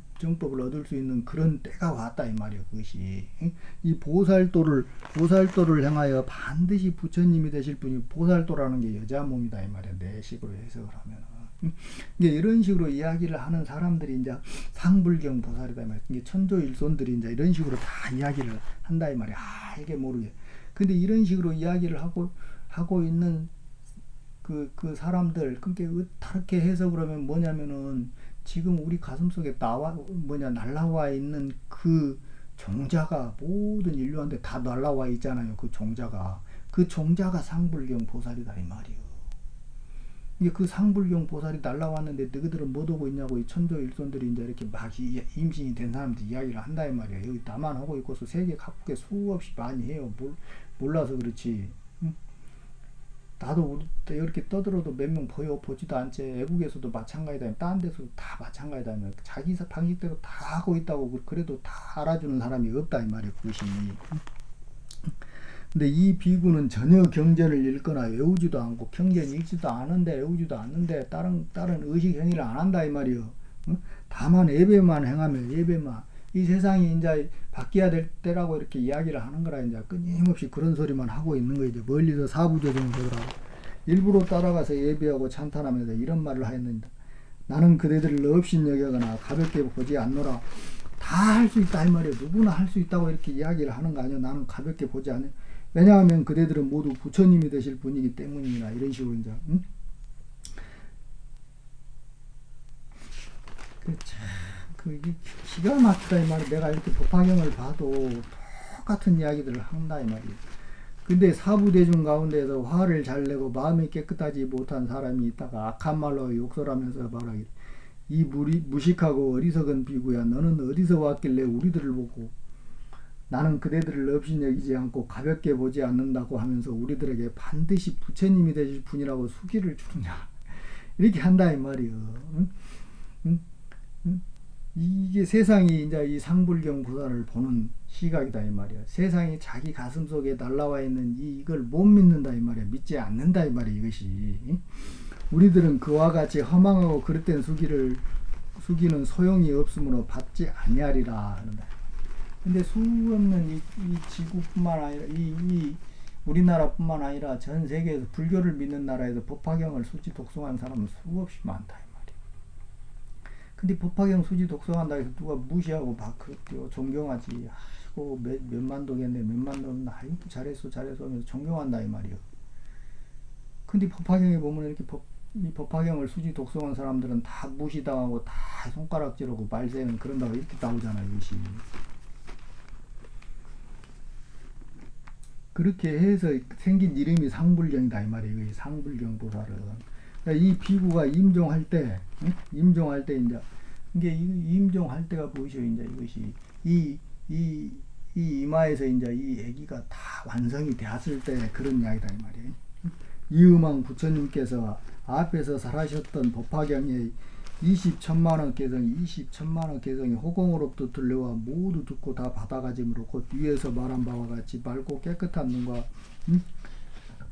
얻을 수 있는 그런 때가 왔다 이 말이에요. 그것이 이 보살도를 향하여 반드시 부처님이 되실 분이, 보살도라는 게 여자 몸이다 이 말이에요. 내 식으로 해석을 하면은. 이게 이런 식으로 이야기를 하는 사람들이 이제 상불경 보살이다 이 말이에요. 이게 천조일손들이 이제 이런 식으로 다 이야기를 한다 이 말이에요. 이게 모르게. 근데 이런 식으로 이야기를 하고 있는 그 사람들, 그러니까 다르게 해석을 하면 뭐냐면은 지금 우리 가슴속에 날라와 있는 그 종자가 모든 인류한테 다 날라와 있잖아요. 그 종자가 상불경 보살이다 이 말이에요. 이게 그 상불경 보살이 날라왔는데 너희들은 못 오고 있냐고 이 천조일손들이 이제 이렇게 막 임신이 된 사람들 이야기를 한다 이 말이에요. 여기 나만 하고 있고서 세계 각국에 수없이 많이 해요. 몰라서 그렇지. 나도 이렇게 떠들어도 몇 명 보지도 않지. 외국에서도 마찬가지다. 다른 데서도 다 마찬가지다. 자기 방식대로 다 하고 있다고 그래도 다 알아주는 사람이 없다 이 말이에요. 그것이. 근데 이 비구는 전혀 경전을 읽거나 외우지도 않고, 경전 읽지도 않은데 외우지도 않는데 다른 의식 행위를 안 한다 이 말이에요. 다만 예배만 행하면, 이 세상이 이제 바뀌어야 될 때라고 이렇게 이야기를 하는 거라 이제 끊임없이 그런 소리만 하고 있는 거죠. 멀리서 사부조정을 하더라고. 일부러 따라가서 예배하고 찬탄하면서 이런 말을 하였는데, 나는 그대들을 없인 여겨거나 가볍게 보지 않노라. 다 할 수 있다 이 말이에요. 누구나 할 수 있다고 이렇게 이야기를 하는 거 아니에요. 나는 가볍게 보지 않아요. 왜냐하면 그대들은 모두 부처님이 되실 분이기 때문이나, 이런 식으로 이제. 그게 기가 막히다 이 말이에요. 내가 이렇게 법화경을 봐도 똑같은 이야기들을 한다 이 말이에요. 근데 사부대중 가운데서 화를 잘 내고 마음이 깨끗하지 못한 사람이 있다가 악한 말로 욕설하면서 말하기를, 이 무식하고 어리석은 비구야, 너는 어디서 왔길래 우리들을 보고 나는 그대들을 없인 여기지 않고 가볍게 보지 않는다고 하면서 우리들에게 반드시 부처님이 되실 분이라고 수기를 주느냐, 이렇게 한다 이 말이에요. 이게 세상이 이제 이 상불경 보살을 보는 시각이다 이 말이야. 세상이 자기 가슴 속에 날라와 있는 이걸 못 믿는다 이 말이야. 믿지 않는다 이 말이야. 이것이 우리들은 그와 같이 허망하고 그릇된 수기는 소용이 없으므로 받지 아니하리라 하는다. 근데 수없는 이 지구뿐만 아니라 이 우리나라뿐만 아니라 전 세계에서 불교를 믿는 나라에서 법화경을 수지 독송하는 사람은 수없이 많다 이 말이야. 근데 법화경 수지 독송한다 해서 누가 무시하고 막 존경하지. 아이고 몇만 도겠네, 몇만 도는 아이고 잘했어 하면서 존경한다 이 말이야. 근데 법화경에 보면 이렇게 이 법화경을 수지 독송한 사람들은 다 무시당하고 다 손가락질하고 말세는 그런다고 이렇게 나오잖아요. 이것이. 그렇게 해서 생긴 이름이 상불경이다 이 말이에요. 이 상불경 보살은. 그러니까 이 비구가 임종할 때 이제 이게 임종할 때가 보이죠. 이제 이것이 이 이마에서 이제 이 아기가 다 완성이 되었을 때 그런 이야기다 이 말이에요. 이음왕 부처님께서 앞에서 설하셨던 법화경의 20천만원 개성이 20천만원 개성이 호공으로부터 들려와 모두 듣고 다 받아가지므로 곧 위에서 말한 바와 같이 맑고 깨끗한 눈과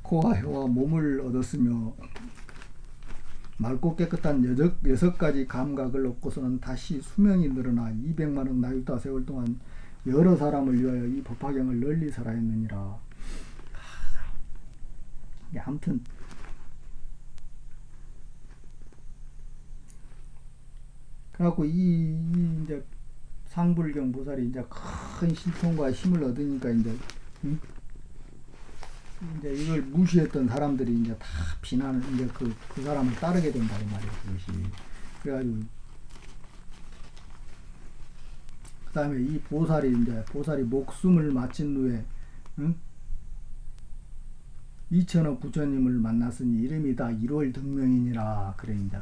코와 혀와 몸을 얻었으며 맑고 깨끗한 여섯 가지 감각을 얻고서는 다시 수명이 늘어나 200만억 나유타 세월 동안 여러 사람을 위하여 이 법화경을 널리 설하였느니라. 아무튼 그래갖고 이 이제 상불경 보살이 이제 큰 신통과 힘을 얻으니까 이제 이제 이걸 무시했던 사람들이 이제 다 비난을 이제 그 사람을 따르게 된다 이 말이에요. 그것이 그래가지고 그 다음에 이 보살이 목숨을 마친 후에 2천억 부처님을 만났으니 이름이 다 1월 등명이니라. 그래 이제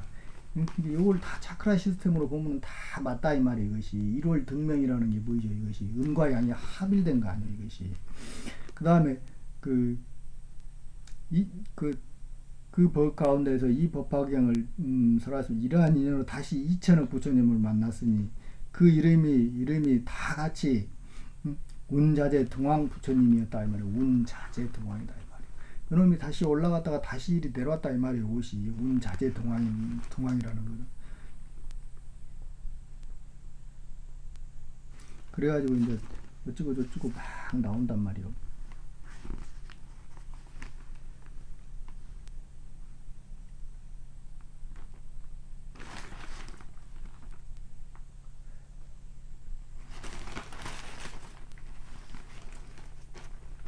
이걸 다 차크라 시스템으로 보면 다 맞다 이 말이에요. 이것이 1월 등명이라는 게 뭐죠? 이것이 음과 양이 합일된 거 아니에요. 이것이 그 다음에 그 법 가운데서 이 법화경을 설하시면 이러한 인연으로 다시 2천억 부처님을 만났으니 그 이름이 다 같이 운자재 등왕 부처님이었다 이 말이에요. 운자재 등왕이다 이 말이에요. 그놈이 다시 올라갔다가 다시 이리 내려왔다 이 말이에요. 옷이 운자재 등왕이라는 거죠. 그래가지고 이제 어쩌고 저쩌고 막 나온단 말이에요.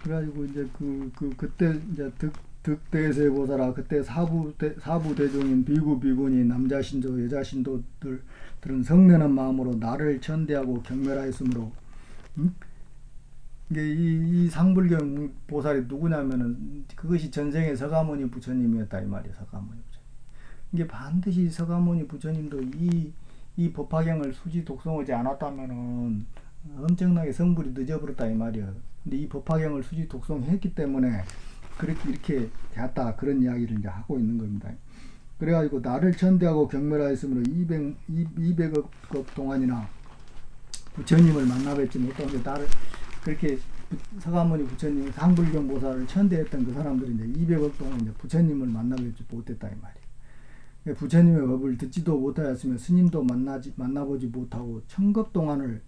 그래가지고 이제 그때 이제 득대세 보살아 그때 사부 대종인 비구 비구니 남자 신도 여자 신도들은 성내는 마음으로 나를 천대하고 경멸하였으므로 이게 이 상불경 보살이 누구냐면은 그것이 전생의 서가모니 부처님이었다 이 말이에요. 서가모니 부처님. 이게 반드시 서가모니 부처님도 이 법화경을 수지 독송하지 않았다면은 엄청나게 성불이 늦어버렸다 이 말이에요. 근데 이 법화경을 수지 독송했기 때문에 그렇게 이렇게 되었다 그런 이야기를 이제 하고 있는 겁니다. 그래가지고 나를 천대하고 경멸하였으므로 200억 동안이나 부처님을 만나뵙지 못하는데 나를 그렇게 서가모니 부처님 상불경 보살을 천대했던 그 사람들이 이제 200억 동안 이제 부처님을 만나뵙지 못했다 이 말이에요. 부처님의 법을 듣지도 못하였으며 스님도 만나보지 못하고 천급 동안을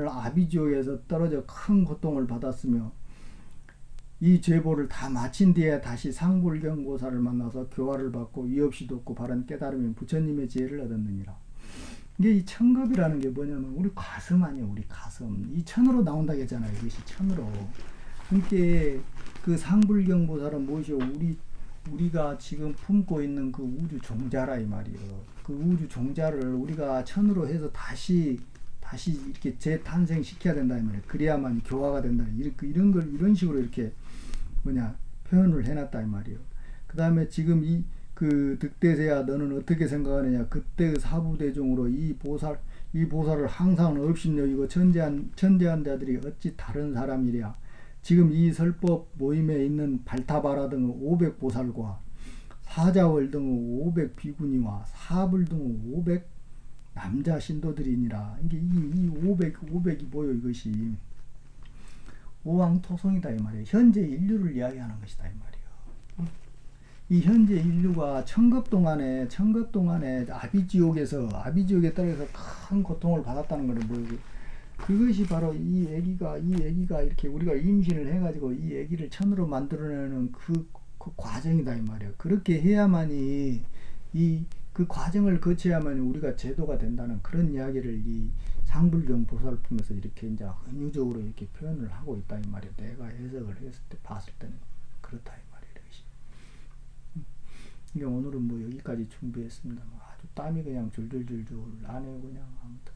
아비지옥에서 떨어져 큰 고통을 받았으며 이 죄보를 다 마친 뒤에 다시 상불경 보살을 만나서 교화를 받고 위없이 돕고 바른 깨달음인 부처님의 지혜를 얻었느니라. 이게 이 천급이라는 게 뭐냐면 우리 가슴 아니에요. 우리 가슴. 이 천으로 나온다고 했잖아요. 이것이 천으로. 그러니까 그 상불경 보살은 무엇이요? 우리가 지금 품고 있는 그 우주 종자라 이 말이에요. 그 우주 종자를 우리가 천으로 해서 다시 이렇게 재탄생 시켜야 된다 이 말이에요. 그래야만 교화가 된다. 이런 걸 이런 식으로 이렇게 표현을 해놨다 이 말이에요. 그 다음에 지금 그 득대세야 너는 어떻게 생각하느냐? 그때의 사부대종으로 이 보살을 항상 없인 여기고 천재한 자들이 어찌 다른 사람이랴? 지금 이 설법 모임에 있는 발타바라 등의 500보살과 사자월 등의 500비구니와 사불 등의 500 남자 신도들이니라. 이게 이 500이 뭐요? 이것이 오왕토성이다 이 말이에요. 현재 인류를 이야기하는 것이다 이 말이에요. 이 현재 인류가 천급 동안에 아비지옥에 떨어져서 큰 고통을 받았다는 것을 보여요. 그것이 바로 이 애기가 이렇게 우리가 임신을 해가지고 이 애기를 천으로 만들어내는 그 과정이다 이 말이에요. 그렇게 해야만이 그 과정을 거쳐야만 우리가 제도가 된다는 그런 이야기를 이 상불경 보살품에서 이렇게 이제 은유적으로 이렇게 표현을 하고 있다 이 말이에요. 내가 해석을 했을 때 봤을 때는 그렇다 이 말이에요. 그러니까 오늘은 뭐 여기까지 준비했습니다. 아주 땀이 그냥 줄줄줄줄 나네요. 그냥 아무튼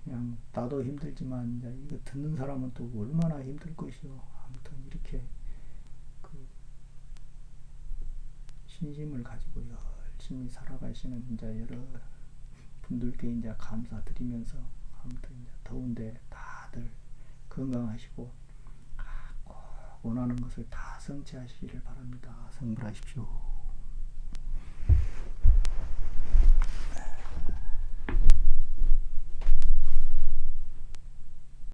그냥 나도 힘들지만 이제 이거 듣는 사람은 또 얼마나 힘들 것이요. 아무튼 이렇게 그 신심을 가지고 열심히 살아가시는 이제 여러 분들께 이제 감사드리면서 아무튼 이제 더운데 다들 건강하시고 꼭 원하는 것을 다 성취하시기를 바랍니다. 성불하십시오.